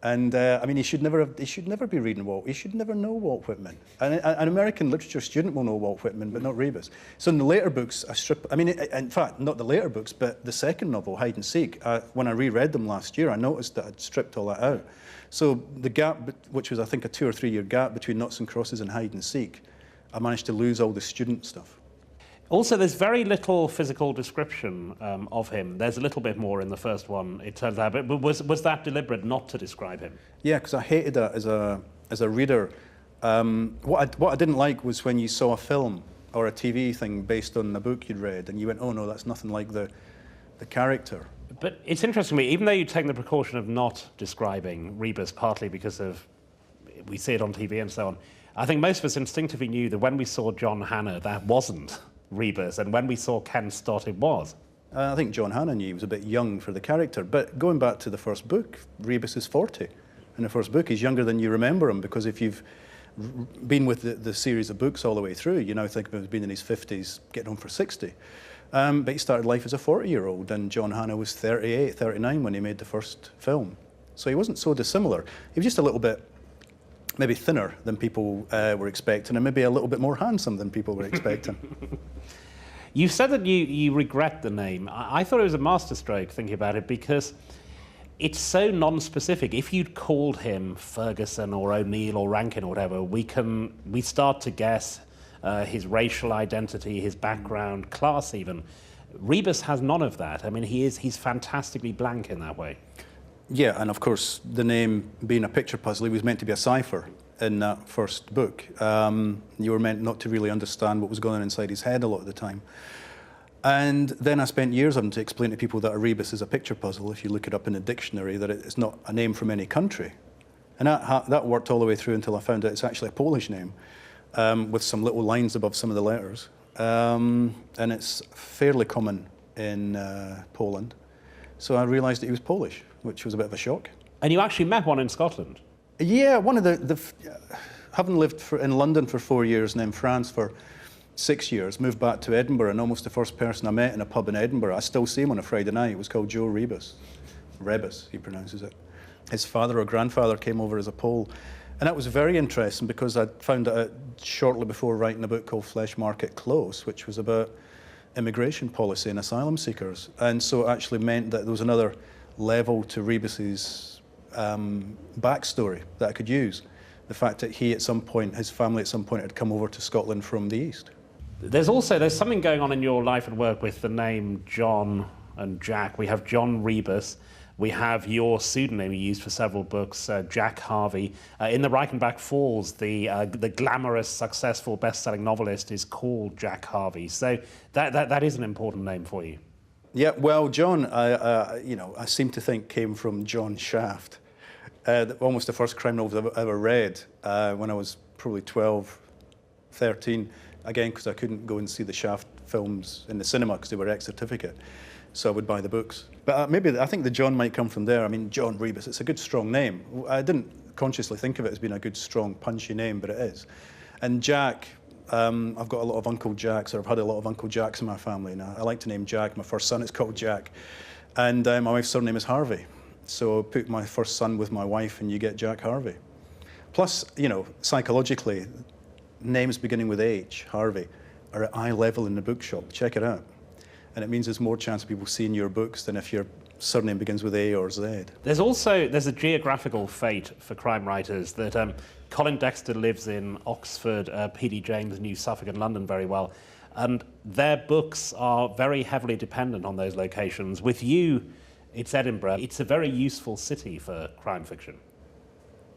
I mean, he should never be reading Walt. He should never know Walt Whitman. An American literature student will know Walt Whitman, but not Rebus. So in the later books, in fact, not the later books, but the second novel, Hide and Seek, when I reread them last year, I noticed that I'd stripped all that out. So the gap, which was, I think, a 2 or 3 year gap between Noughts and Crosses and Hide and Seek, I managed to lose all the student stuff. Also, there's very little physical description of him. There's a little bit more in the first one, it turns out. But was that deliberate not to describe him? Yeah, because I hated that as a reader. What I didn't like was when you saw a film or a TV thing based on the book you'd read, and you went, oh no, that's nothing like the character. But it's interesting to me, even though you've taken the precaution of not describing Rebus, partly because of we see it on TV and so on, I think most of us instinctively knew that when we saw John Hannah, that wasn't Rebus, and when we saw Ken Stott, it was. I think John Hannah knew he was a bit young for the character, but going back to the first book, Rebus is 40. In the first book, he's younger than you remember him, because if you've been with the series of books all the way through, you now think of him as being in his 50s, getting on for 60. But he started life as a 40-year-old, and John Hannah was 38, 39 when he made the first film. So he wasn't so dissimilar. He was just a little bit maybe thinner than people were expecting, and maybe a little bit more handsome than people were expecting. You said that you regret the name. I thought it was a masterstroke thinking about it, because it's so non-specific. If you'd called him Ferguson or O'Neill or Rankin or whatever, we start to guess his racial identity, his background, class even. Rebus has none of that. I mean, he's fantastically blank in that way. Yeah, and of course, the name being a picture puzzle, he was meant to be a cipher in that first book. You were meant not to really understand what was going on inside his head a lot of the time. And then I spent years having to explain to people that a rebus is a picture puzzle. If you look it up in a dictionary, that it's not a name from any country. And that worked all the way through until I found out it's actually a Polish name, with some little lines above some of the letters. And it's fairly common in Poland. So I realised that he was Polish, which was a bit of a shock. And you actually met one in Scotland? Yeah, one of having lived in London for 4 years and in France for 6 years, moved back to Edinburgh, and almost the first person I met in a pub in Edinburgh, I still see him on a Friday night. It was called Joe Rebus. Rebus, he pronounces it. His father or grandfather came over as a Pole. And that was very interesting, because I found out shortly before writing a book called Flesh Market Close, which was about immigration policy and asylum seekers. And so it actually meant that there was another level to Rebus's backstory that I could use. The fact that his family at some point had come over to Scotland from the east. There's something going on in your life and work with the name John and Jack. We have John Rebus. We have your pseudonym you used for several books, Jack Harvey. In the Reichenbach Falls, the glamorous, successful, best-selling novelist is called Jack Harvey. So that is an important name for you. Yeah, well, John, I seem to think came from John Shaft. Almost the first crime novel I've ever read when I was probably 12, 13. Again, because I couldn't go and see the Shaft films in the cinema because they were ex-certificate. So I would buy the books. But I think the John might come from there. I mean, John Rebus, it's a good, strong name. I didn't consciously think of it as being a good, strong, punchy name, but it is. And Jack, I've got a lot of Uncle Jacks, or I've had a lot of Uncle Jacks in my family now. I like to name Jack. My first son is called Jack. And my wife's surname is Harvey. So put my first son with my wife and you get Jack Harvey. Plus, psychologically, names beginning with H, Harvey, are at eye level in the bookshop. Check it out. And it means there's more chance of people seeing your books than if your surname begins with A or Z. There's a geographical fate for crime writers that Colin Dexter lives in Oxford, P.D. James knew Suffolk and London very well, and their books are very heavily dependent on those locations. With you, it's Edinburgh. It's a very useful city for crime fiction.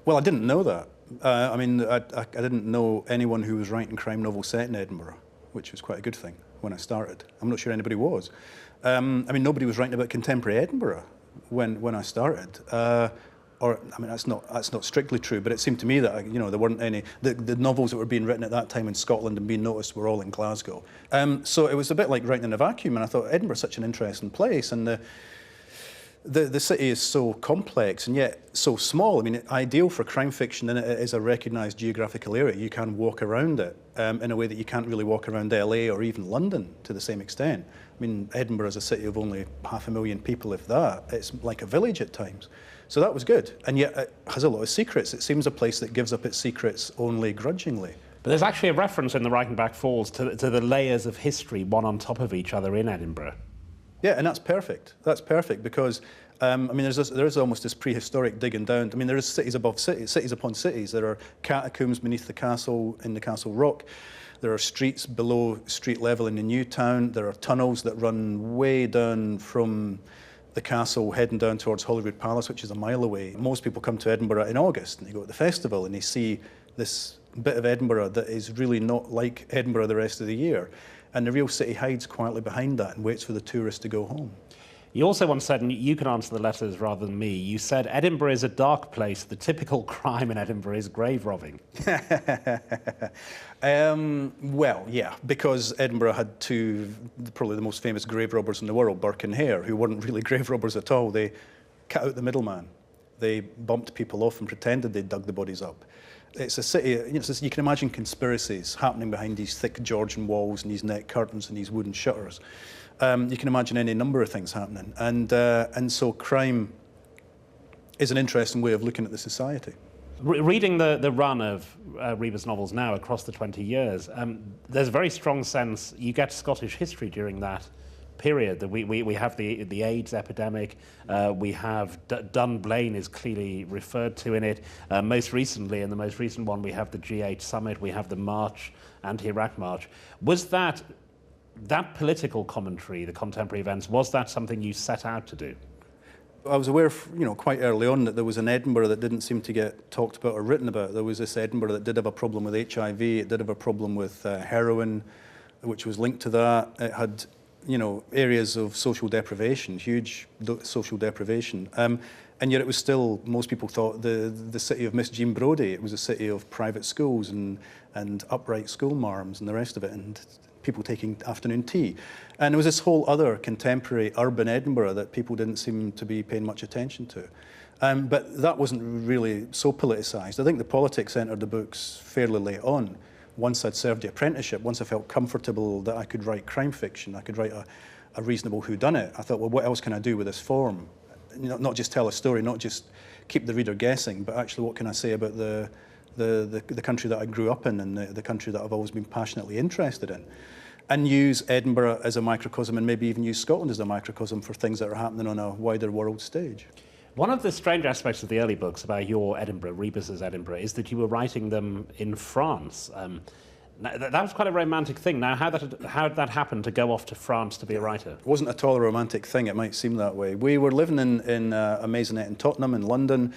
Well, I didn't know that. I didn't know anyone who was writing crime novels set in Edinburgh, which was quite a good thing when I started. I'm not sure anybody was. Nobody was writing about contemporary Edinburgh when I started. or I mean, that's not strictly true, but it seemed to me that there weren't any. The novels that were being written at that time in Scotland and being noticed were all in Glasgow. So it was a bit like writing in a vacuum, and I thought Edinburgh's such an interesting place, and the city is so complex and yet so small. I mean, ideal for crime fiction, and it is a recognised geographical area. You can walk around it in a way that you can't really walk around LA or even London to the same extent. I mean, Edinburgh is a city of only 500,000 people, if that. It's like a village at times. So that was good. And yet it has a lot of secrets. It seems a place that gives up its secrets only grudgingly. But there's actually a reference in the Reichenbach Falls to the layers of history, one on top of each other in Edinburgh. Yeah, and that's perfect. That's perfect because, I mean, there is almost this prehistoric digging down. I mean, there is cities above cities, cities upon cities. There are catacombs beneath the castle, in the castle rock. There are streets below street level in the new town. There are tunnels that run way down from the castle heading down towards Holyrood Palace, which is a mile away. Most people come to Edinburgh in August and they go to the festival and they see this bit of Edinburgh that is really not like Edinburgh the rest of the year. And the real city hides quietly behind that and waits for the tourists to go home. You also once said, and you can answer the letters rather than me, you said Edinburgh is a dark place. The typical crime in Edinburgh is grave robbing. Well, yeah, because Edinburgh had probably the most famous grave robbers in the world, Burke and Hare, who weren't really grave robbers at all. They cut out the middleman. They bumped people off and pretended they dug the bodies up. It's a city, you can imagine conspiracies happening behind these thick Georgian walls and these net curtains and these wooden shutters. You can imagine any number of things happening. And so crime is an interesting way of looking at the society. Reading the run of Rebus novels now across the 20 years, there's a very strong sense you get Scottish history during that period. That we have the AIDS epidemic, we have Dunblane is clearly referred to in it. Most recently, in the most recent one, we have the G8 summit, we have the march, anti-Iraq march. Was that political commentary, the contemporary events, was that something you set out to do? I was aware, quite early on that there was an Edinburgh that didn't seem to get talked about or written about. There was this Edinburgh that did have a problem with HIV, it did have a problem with heroin, which was linked to that. It had areas of social deprivation, huge social deprivation. And yet it was still, most people thought, the city of Miss Jean Brodie. It was a city of private schools and upright school marms and the rest of it, and people taking afternoon tea. And there was this whole other contemporary urban Edinburgh that people didn't seem to be paying much attention to. But that wasn't really so politicised. I think the politics entered the books fairly late on. Once I'd served the apprenticeship, once I felt comfortable that I could write crime fiction, I could write a reasonable whodunit, I thought, well, what else can I do with this form? Not just tell a story, not just keep the reader guessing, but actually what can I say about the country that I grew up in and the country that I've always been passionately interested in, and use Edinburgh as a microcosm and maybe even use Scotland as a microcosm for things that are happening on a wider world stage. One of the strange aspects of the early books about your Edinburgh, Rebus's Edinburgh, is that you were writing them in France. That was quite a romantic thing. Now, how did that happen to go off to France to be a writer? It wasn't at all a romantic thing. It might seem that way. We were living in a maisonette in Tottenham in London.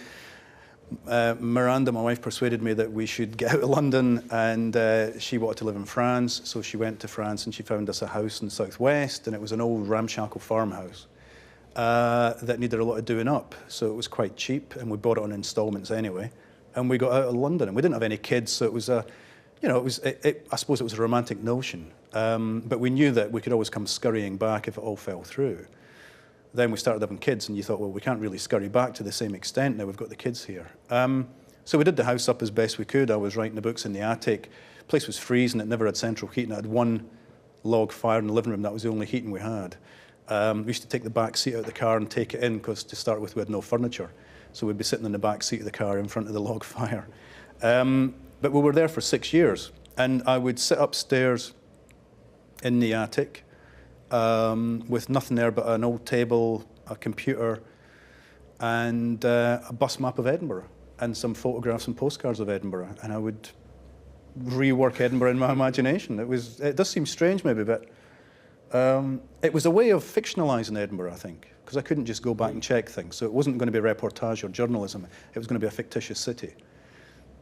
Miranda, my wife, persuaded me that we should get out of London, and she wanted to live in France, so she went to France and she found us a house in the southwest, and it was an old ramshackle farmhouse that needed a lot of doing up, so it was quite cheap, and we bought it on instalments anyway, and we got out of London, and we didn't have any kids, so it was I suppose it was a romantic notion, but we knew that we could always come scurrying back if it all fell through. Then we started having kids, and you thought, well, we can't really scurry back to the same extent now we've got the kids here. So we did the house up as best we could. I was writing the books in the attic. The place was freezing. It never had central heating. It had one log fire in the living room. That was the only heating we had. We used to take the back seat out of the car and take it in, because to start with, we had no furniture. So we'd be sitting in the back seat of the car in front of the log fire. But we were there for 6 years, and I would sit upstairs in the attic with nothing there but an old table, a computer, and a bus map of Edinburgh, and some photographs and postcards of Edinburgh, and I would rework Edinburgh in my imagination. It does seem strange maybe, but it was a way of fictionalising Edinburgh, I think, because I couldn't just go back and check things. So it wasn't going to be reportage or journalism. It was going to be a fictitious city.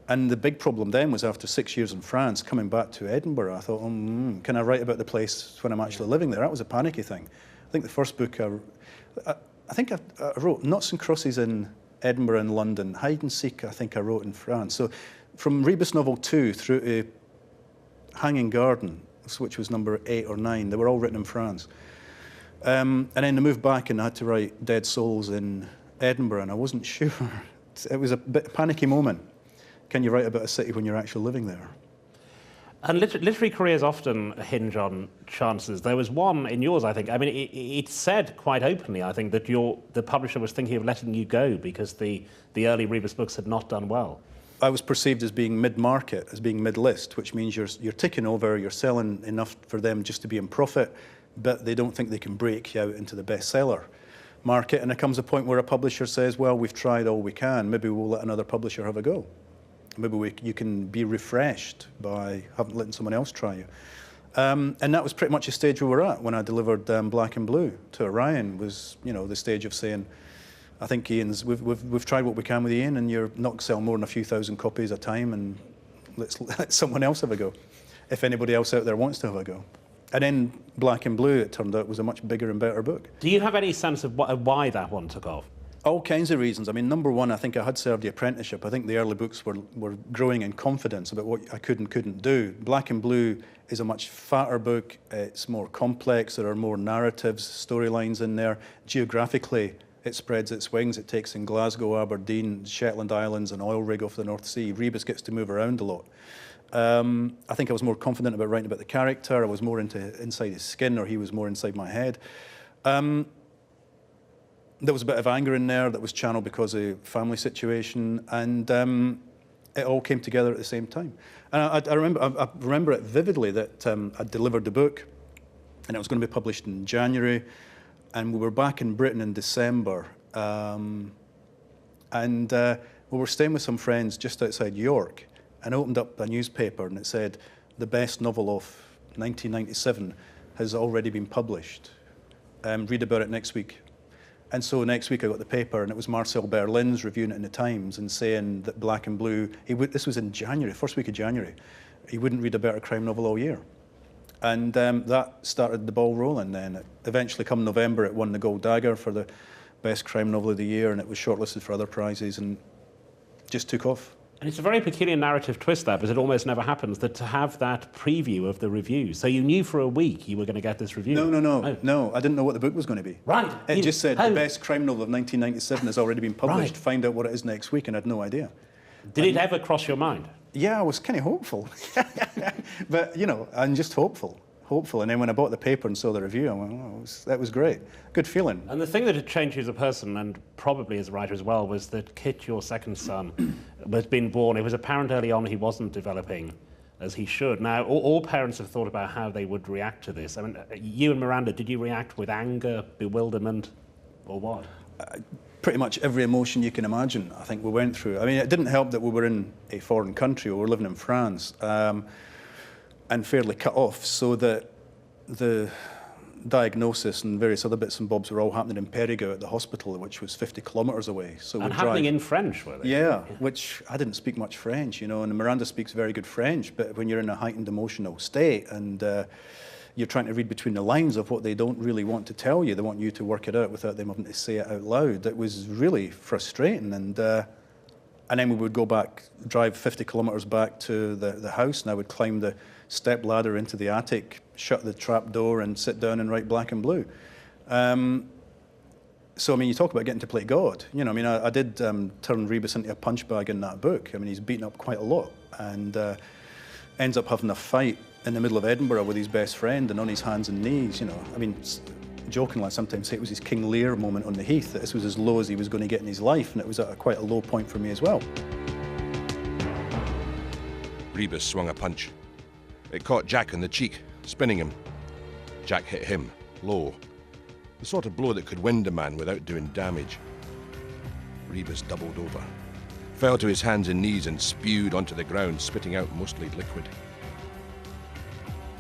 And the big problem then was, after 6 years in France, coming back to Edinburgh, I thought, can I write about the place when I'm actually living there? That was a panicky thing. I think the first book I wrote Noughts and Crosses in Edinburgh and London. Hide and Seek, I think I wrote in France. So from Rebus novel 2 through to Hanging Garden, which was number 8 or 9, they were all written in France. And then I moved back and I had to write Dead Souls in Edinburgh, and I wasn't sure. It was a bit panicky moment. Can you write about a city when you're actually living there? And literary careers often hinge on chances. There was one in yours, I think. I mean, it said quite openly, I think, that the publisher was thinking of letting you go because the early Rebus books had not done well. I was perceived as being mid-market, as being mid-list, which means you're ticking over, you're selling enough for them just to be in profit, but they don't think they can break you out into the bestseller market. And there comes a point where a publisher says, well, we've tried all we can, maybe we'll let another publisher have a go. Maybe you can be refreshed by letting someone else try you. And that was pretty much the stage we were at when I delivered Black and Blue to Orion, was, you know, the stage of saying, I think Ian's, we've tried what we can with Ian, and you're not going to sell more than a few thousand copies a time, and let's let someone else have a go, if anybody else out there wants to have a go. And then Black and Blue, it turned out, was a much bigger and better book. Do you have any sense of why that one took off? All kinds of reasons. I mean, number one, I think I had served the apprenticeship. I think the early books were growing in confidence about what I could and couldn't do. Black and Blue is a much fatter book. It's more complex. There are more narratives, storylines in there. Geographically, it spreads its wings. It takes in Glasgow, Aberdeen, Shetland Islands, an oil rig off the North Sea. Rebus gets to move around a lot. I think I was more confident about writing about the character. I was more inside his skin, or he was more inside my head. There was a bit of anger in there that was channeled because of family situation, and it all came together at the same time. And I remember it vividly that I delivered the book, and it was going to be published in January, and we were back in Britain in December, and we were staying with some friends just outside York, and I opened up a newspaper, and it said, the best novel of 1997 has already been published. Read about it next week. And so next week I got the paper, and it was Marcel Berlin's reviewing it in the Times and saying that Black and Blue, this was in January, first week of January, he wouldn't read a better crime novel all year. And that started the ball rolling then. Eventually, come November, it won the Gold Dagger for the best crime novel of the year, and it was shortlisted for other prizes, and just took off. And it's a very peculiar narrative twist there, because it almost never happens, that to have that preview of the review. So you knew for a week you were going to get this review. No, I didn't know what the book was going to be. Right. It just said, the best crime novel of 1997 has already been published. Right. Find out what it is next week, and I had no idea. Did it ever cross your mind? Yeah, I was kind of hopeful. But, you know, I'm just hopeful. And then when I bought the paper and saw the review, I went, oh, that was great. Good feeling. And the thing that had changed you as a person, and probably as a writer as well, was that Kit, your second son, was being born. It was apparent early on he wasn't developing as he should. Now, all parents have thought about how they would react to this. I mean, you and Miranda, did you react with anger, bewilderment, or what? Pretty much every emotion you can imagine, I think we went through. I mean, it didn't help that we were in a foreign country. We were living in France. And fairly cut off, so that the diagnosis and various other bits and bobs were all happening in Périgueux at the hospital, which was 50 kilometres away. So and happening in French, were they? Yeah, which I didn't speak much French, you know, and Miranda speaks very good French, but when you're in a heightened emotional state and you're trying to read between the lines of what they don't really want to tell you, they want you to work it out without them having to say it out loud, it was really frustrating. And then we would go back, drive 50 kilometres back to the house, and I would climb the step ladder into the attic, shut the trap door, and sit down and write Black and Blue. So, I mean, you talk about getting to play God. You know, I mean, I did turn Rebus into a punch bag in that book. I mean, he's beaten up quite a lot, and ends up having a fight in the middle of Edinburgh with his best friend, and on his hands and knees, you know. I mean, jokingly, I sometimes say it was his King Lear moment on the Heath, that this was as low as he was going to get in his life, and it was at quite a low point for me as well. Rebus swung a punch. It caught Jack in the cheek, spinning him. Jack hit him, low. The sort of blow that could wind a man without doing damage. Rebus doubled over, fell to his hands and knees and spewed onto the ground, spitting out mostly liquid.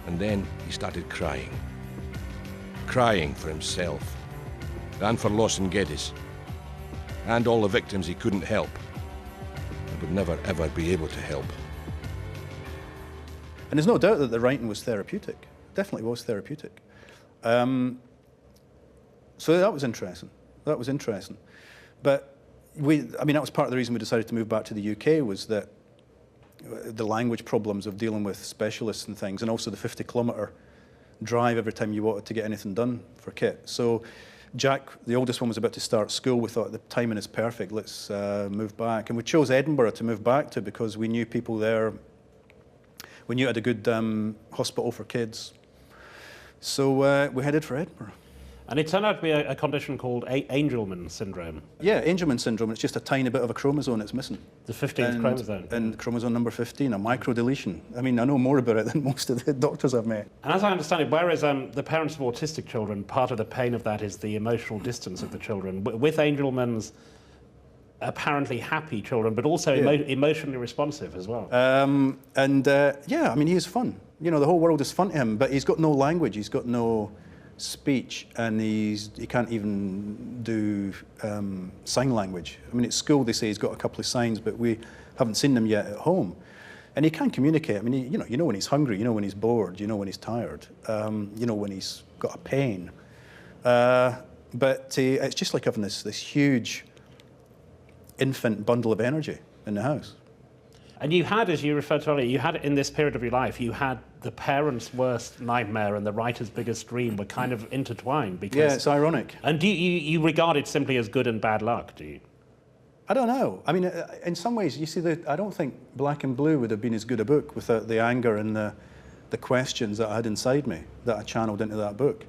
And then he started crying. Crying for himself, and for Lawson Geddes, and all the victims he couldn't help, and would never ever be able to help. And there's no doubt that the writing was therapeutic. Definitely was therapeutic. So that was interesting. But I mean, that was part of the reason we decided to move back to the UK, was that the language problems of dealing with specialists and things, and also the 50-kilometre drive every time you wanted to get anything done for Kit. So Jack, the oldest one, was about to start school. We thought the timing is perfect, let's move back. And we chose Edinburgh to move back to because we knew people there. We knew it had a good hospital for kids. So we headed for Edinburgh. And it turned out to be a condition called Angelman syndrome. Yeah, Angelman syndrome. It's just a tiny bit of a chromosome that's missing. The 15th chromosome. And chromosome number 15, a microdeletion. I mean, I know more about it than most of the doctors I've met. And as I understand it, whereas the parents of autistic children, part of the pain of that is the emotional distance of the children. With Angelman's apparently happy children, but also emotionally responsive as well. Yeah, I mean, he is fun. You know, the whole world is fun to him, but he's got no language, he's got no speech, and he can't even do sign language. I mean, at school they say he's got a couple of signs, but we haven't seen them yet at home. And he can communicate. I mean, you know when he's hungry, you know when he's bored, you know when he's tired, you know when he's got a pain. But it's just like having this huge infant bundle of energy in the house. And you had, as you referred to earlier, you had in this period of your life, you had the parents' worst nightmare and the writer's biggest dream were kind of intertwined. Because, yeah, it's ironic. And do you regard it simply as good and bad luck, do you? I don't know. I mean, in some ways, you see, I don't think Black and Blue would have been as good a book without the anger and the questions that I had inside me that I channeled into that book.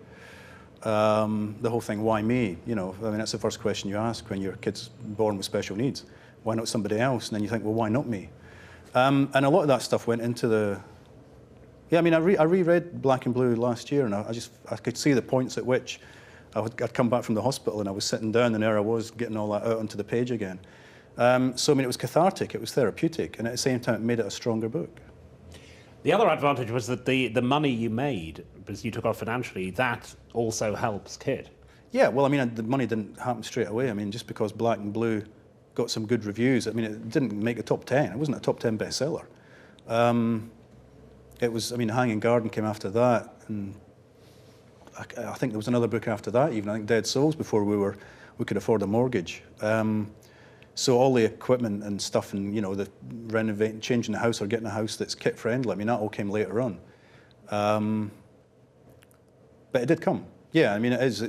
The whole thing, why me? You know, I mean, that's the first question you ask when your kid's born with special needs. Why not somebody else? And then you think, well, why not me? And a lot of that stuff went into the... Yeah, I mean, I reread Black and Blue last year, and I could see the points at which I'd come back from the hospital and I was sitting down, and there I was getting all that out onto the page again. So, I mean, it was cathartic, it was therapeutic, and at the same time, it made it a stronger book. The other advantage was that the money you made, because you took off financially, that also helps Kid. Yeah, well, I mean, the money didn't happen straight away. I mean, just because Black and Blue got some good reviews, I mean, it didn't make a top 10. It wasn't a top 10 bestseller. It was, I mean, Hanging Garden came after that, and I think there was another book after that even, I think Dead Souls, before we could afford a mortgage. So all the equipment and stuff, and, you know, the renovating, changing the house or getting a house that's kid friendly, I mean, that all came later on. But it did come. Yeah, I mean, it is.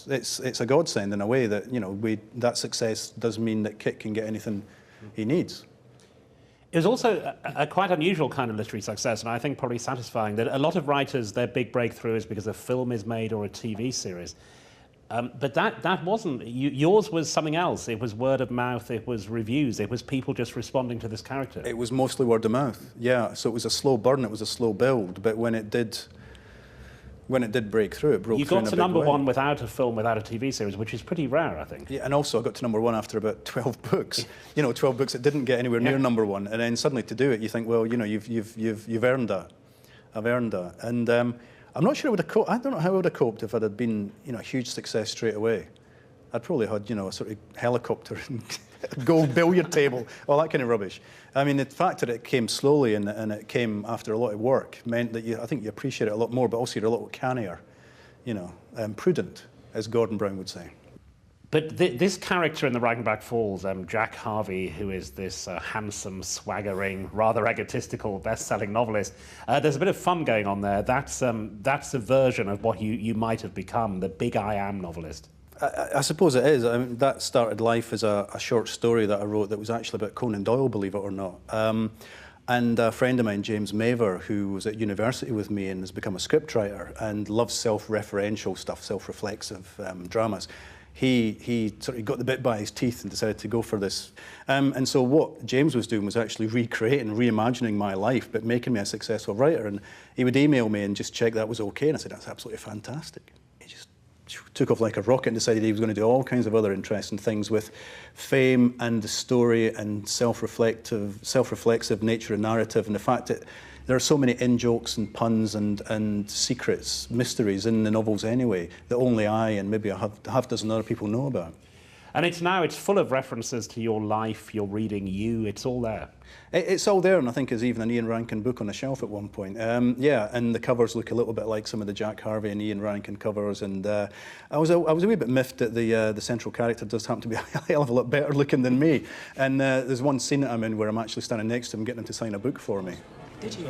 It's a godsend in a way that, you know, that success does mean that Kit can get anything he needs. It was also a quite unusual kind of literary success, and I think probably satisfying, that a lot of writers, their big breakthrough is because a film is made or a TV series. But that wasn't, yours was something else. It was word of mouth, it was reviews, it was people just responding to this character. It was mostly word of mouth, yeah. So it was a slow burn, it was a slow build, but when it did break through, it broke through in a big way. You got to number one without a film, without a TV series, which is pretty rare, I think. Yeah, and also I got to number one after about 12 books. You know, 12 books that didn't get anywhere near number one, and then suddenly to do it, you think, well, you know, you've earned that. I've earned that, and I'm not sure I would have coped. I don't know how I would have coped if it had been, you know, a huge success straight away. I'd probably had, you know, a sort of helicopter and gold billiard table, all that kind of rubbish. I mean, the fact that it came slowly and it came after a lot of work meant that I think you appreciate it a lot more, but also you're a lot cannier, you know, prudent, as Gordon Brown would say. But this character in the Reichenbach Falls, Jack Harvey, who is this handsome, swaggering, rather egotistical, best-selling novelist, there's a bit of fun going on there. That's a version of what you might have become, the big I Am novelist. I suppose it is. I mean, that started life as a short story that I wrote that was actually about Conan Doyle, believe it or not. And a friend of mine, James Maver, who was at university with me and has become a scriptwriter and loves self-referential stuff, self-reflexive dramas, he sort of got the bit by his teeth and decided to go for this. And so what James was doing was actually recreating, reimagining my life, but making me a successful writer. And he would email me and just check that was okay. And I said, that's absolutely fantastic. He just took off like a rocket and decided he was going to do all kinds of other interesting things with fame and the story and self-reflexive nature and narrative, and the fact that there are so many in-jokes and puns and secrets, mysteries in the novels anyway, that only I and maybe a half dozen other people know about. And it's full of references to your life, your reading, it's all there. It's all there, and I think there's even an Ian Rankin book on the shelf at one point. Yeah, and the covers look a little bit like some of the Jack Harvey and Ian Rankin covers, and I was a wee bit miffed that the central character does happen to be a hell of a lot better looking than me. And there's one scene that I'm in where I'm actually standing next to him getting him to sign a book for me. Did you?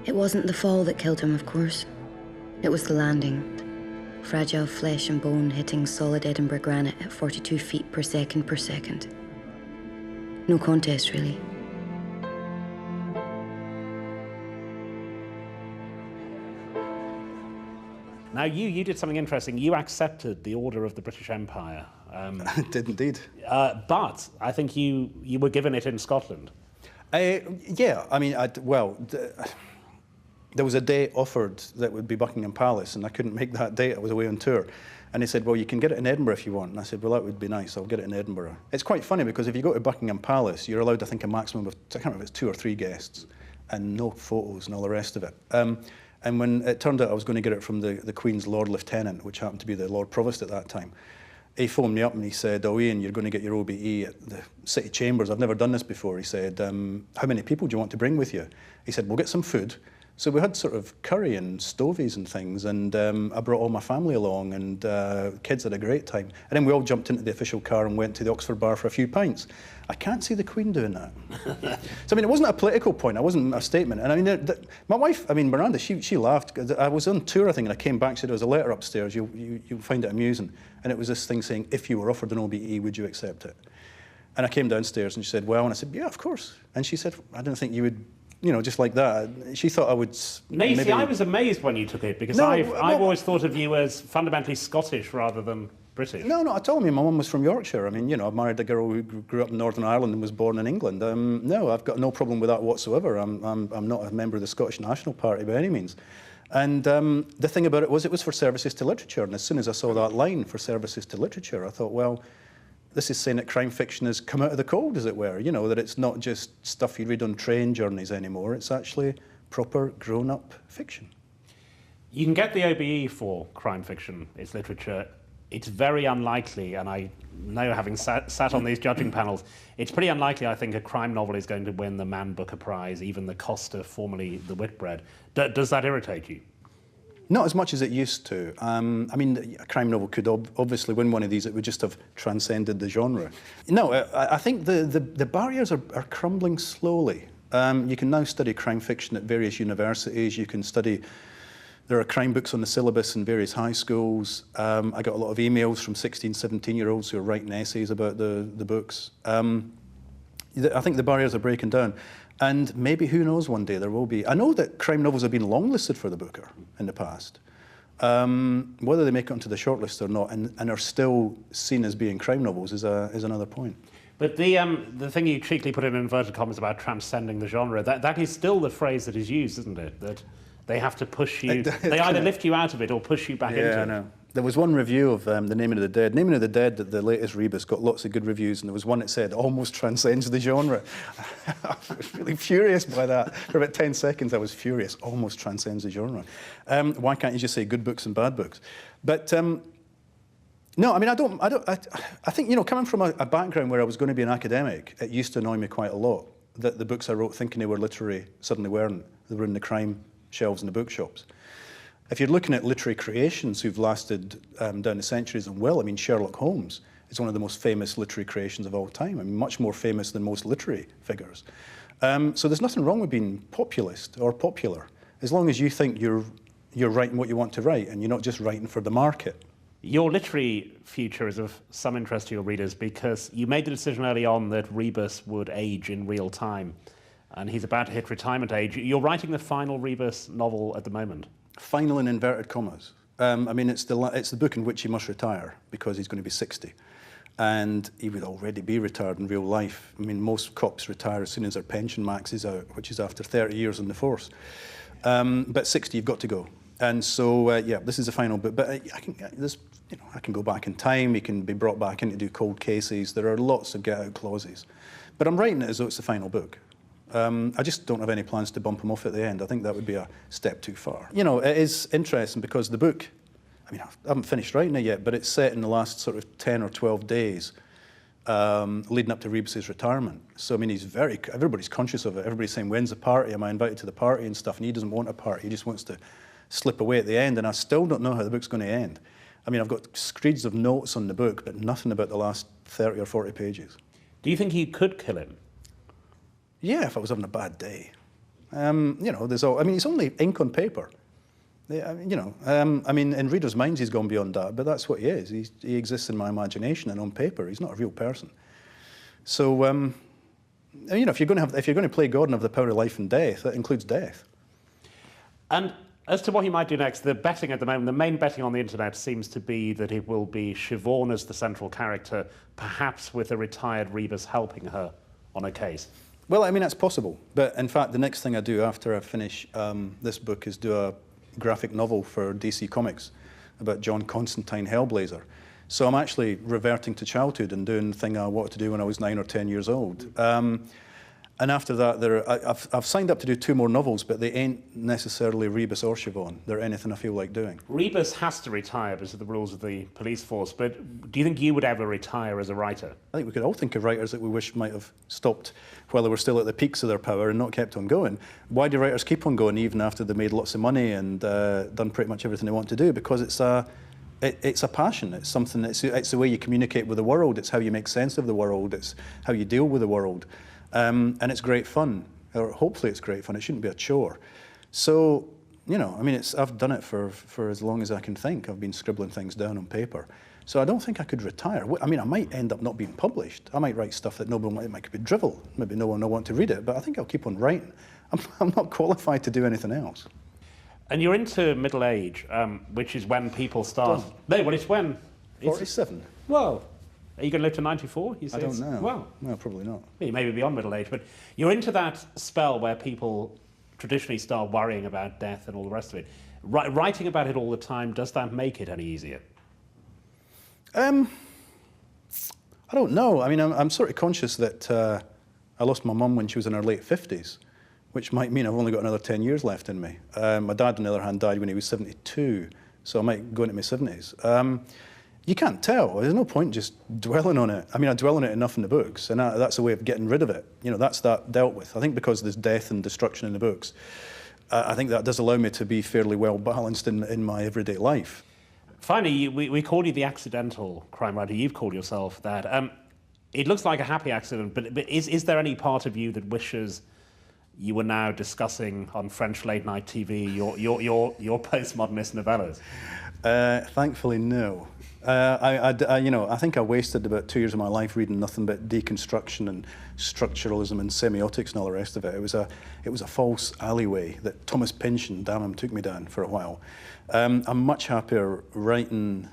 It wasn't the fall that killed him, of course. It was the landing. Fragile flesh and bone hitting solid Edinburgh granite at 42 feet per second. No contest, really. Now, you did something interesting. You accepted the Order of the British Empire. I did indeed. But I think you were given it in Scotland. Yeah, I mean, there was a date offered that would be Buckingham Palace, and I couldn't make that date. I was away on tour. And they said, well, you can get it in Edinburgh if you want. And I said, well, that would be nice. I'll get it in Edinburgh. It's quite funny because if you go to Buckingham Palace, you're allowed, I think, a maximum of, I can't remember if it's 2 or 3 guests, and no photos and all the rest of it. And when it turned out I was going to get it from the Queen's Lord Lieutenant, which happened to be the Lord Provost at that time, he phoned me up and he said, oh, Ian, you're going to get your OBE at the City Chambers. I've never done this before. He said, how many people do you want to bring with you? He said, we'll get some food. So we had sort of curry and stovies and things, and I brought all my family along, and kids had a great time. And then we all jumped into the official car and went to the Oxford Bar for a few pints. I can't see the Queen doing that. So, I mean, it wasn't a political point, it wasn't a statement. And I mean, my wife, I mean, Miranda, she laughed. I was on tour, I think, and I came back and said, there was a letter upstairs, you'll find it amusing. And it was this thing saying, if you were offered an OBE, would you accept it? And I came downstairs and she said, well, and I said, yeah, of course. And she said, I don't think you would, you know, just like that. She thought I would maybe... See, I was amazed when you took it, because I've always thought of you as fundamentally Scottish rather than British. No, not at all. I mean, my mum was from Yorkshire. I mean, you know, I married a girl who grew up in Northern Ireland and was born in England. No, I've got no problem with that whatsoever. I'm not a member of the Scottish National Party by any means. And the thing about it was for services to literature. And as soon as I saw that line for services to literature, I thought, well, this is saying that crime fiction has come out of the cold, as it were. You know, that it's not just stuff you read on train journeys anymore. It's actually proper grown-up fiction. You can get the OBE for crime fiction. It's literature. It's very unlikely, and I know, having sat on these judging panels, it's pretty unlikely, I think, a crime novel is going to win the Man Booker Prize, even the Costa, formerly the Whitbread. Does that irritate you? Not as much as it used to. I mean, a crime novel could obviously win one of these. It would just have transcended the genre. No, I think the barriers are crumbling slowly. You can now study crime fiction at various universities. You can study... There are crime books on the syllabus in various high schools. I got a lot of emails from 16, 17-year-olds who are writing essays about the books. I think the barriers are breaking down. And maybe, who knows, one day there will be. I know that crime novels have been longlisted for the Booker in the past. Whether they make it onto the shortlist or not, and are still seen as being crime novels, is another point. But the thing you cheekily put in inverted commas about transcending the genre, that is still the phrase that is used, isn't it? That they have to push you, they either lift you out of it or push you back into it. Yeah, I know. There was one review of The Naming of the Dead. Naming of the Dead, the latest Rebus, got lots of good reviews, and there was one that said, almost transcends the genre. I was really furious by that. For about 10 seconds, I was furious. Almost transcends the genre. Why can't you just say good books and bad books? But no, I mean, I think, you know, coming from a background where I was going to be an academic, it used to annoy me quite a lot that the books I wrote thinking they were literary suddenly weren't. They were in the crime shelves in the bookshops. If you're looking at literary creations who've lasted down the centuries and well, I mean, Sherlock Holmes is one of the most famous literary creations of all time. I mean, much more famous than most literary figures. So there's nothing wrong with being populist or popular, as long as you think you're writing what you want to write and you're not just writing for the market. Your literary future is of some interest to your readers because you made the decision early on that Rebus would age in real time, and he's about to hit retirement age. You're writing the final Rebus novel at the moment. Final in inverted commas. I mean, it's the book in which he must retire because he's going to be 60. And he would already be retired in real life. I mean, most cops retire as soon as their pension maxes out, which is after 30 years in the force. But 60, you've got to go. And so, yeah, this is the final book. But I can go back in time. He can be brought back in to do cold cases. There are lots of get-out clauses. But I'm writing it as though it's the final book. I just don't have any plans to bump him off at the end. I think that would be a step too far. You know, it is interesting because the book, I mean, I haven't finished writing it yet, but it's set in the last sort of 10 or 12 days leading up to Rebus's retirement. So, I mean, everybody's conscious of it. Everybody's saying, when's the party? Am I invited to the party and stuff? And he doesn't want a party. He just wants to slip away at the end. And I still don't know how the book's going to end. I mean, I've got screeds of notes on the book, but nothing about the last 30 or 40 pages. Do you think you could kill him? Yeah, if I was having a bad day. You know, it's only ink on paper. I mean, in readers' minds, he's gone beyond that, but that's what he is. He exists in my imagination and on paper. He's not a real person. So, you know, if you're going to play God and have the power of life and death, that includes death. And as to what he might do next, the betting at the moment, the main betting on the internet seems to be that it will be Siobhan as the central character, perhaps with a retired Rebus helping her on a case. Well, I mean, that's possible. But in fact, the next thing I do after I finish this book is do a graphic novel for DC Comics about John Constantine Hellblazer. So I'm actually reverting to childhood and doing the thing I wanted to do when I was 9 or 10 years old. And after that, I've signed up to do 2 more novels, but they ain't necessarily Rebus or Siobhan. They're anything I feel like doing. Rebus has to retire because of the rules of the police force, but do you think you would ever retire as a writer? I think we could all think of writers that we wish might have stopped while they were still at the peaks of their power and not kept on going. Why do writers keep on going even after they made lots of money and done pretty much everything they want to do? Because it's a passion. It's something. It's the way you communicate with the world. It's how you make sense of the world. It's how you deal with the world. And it's great fun, or hopefully it's great fun. It shouldn't be a chore. So, you know, I mean, I've done it for as long as I can think. I've been scribbling things down on paper. So I don't think I could retire. I mean, I might end up not being published. I might write stuff that it might be drivel. Maybe no one will want to read it, but I think I'll keep on writing. I'm not qualified to do anything else. And you're into middle age, which is when people start... No, well, it's when... 47. Well... Are you going to live to 94? I don't know. Well, no, probably not. You may be beyond middle age, but you're into that spell where people traditionally start worrying about death and all the rest of it. Writing about it all the time, does that make it any easier? I don't know. I mean, I'm sort of conscious that I lost my mum when she was in her late 50s, which might mean I've only got another 10 years left in me. My dad, on the other hand, died when he was 72, so I might go into my 70s. You can't tell. There's no point just dwelling on it. I mean, I dwell on it enough in the books, and that's a way of getting rid of it. You know, that's that dealt with. I think because there's death and destruction in the books, I think that does allow me to be fairly well balanced in my everyday life. Finally, we call you the accidental crime writer. You've called yourself that. It looks like a happy accident, but is there any part of you that wishes you were now discussing on French late-night TV your postmodernist novellas? Thankfully, no. I think I wasted about 2 years of my life reading nothing but deconstruction and structuralism and semiotics and all the rest of it. It was a false alleyway that Thomas Pynchon, damn him, took me down for a while. I'm much happier writing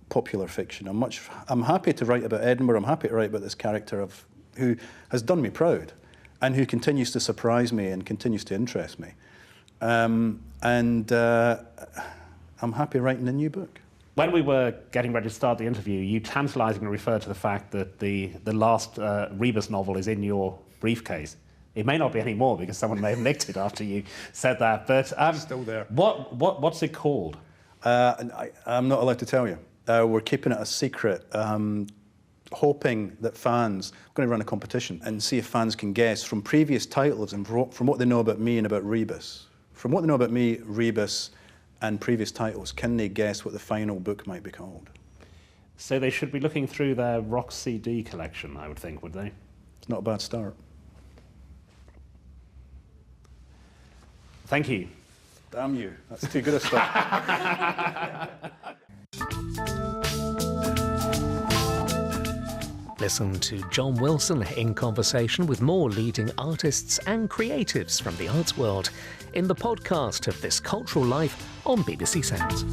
popular fiction. I'm happy to write about Edinburgh. I'm happy to write about this character who has done me proud and who continues to surprise me and continues to interest me. I'm happy writing a new book. When we were getting ready to start the interview, you tantalisingly referred to the fact that the last Rebus novel is in your briefcase. It may not be anymore because someone may have nicked it after you said that, but it's still there. What's it called? I'm not allowed to tell you. We're keeping it a secret, hoping that fans... I'm going to run a competition and see if fans can guess from previous titles and from what they know about me and about Rebus. From what they know about me, Rebus, and previous titles, can they guess what the final book might be called? So they should be looking through their rock CD collection, I would think, would they? It's not a bad start. Thank you. Damn you, that's too good a start. Listen to John Wilson in conversation with more leading artists and creatives from the arts world in the podcast of This Cultural Life on BBC Sounds.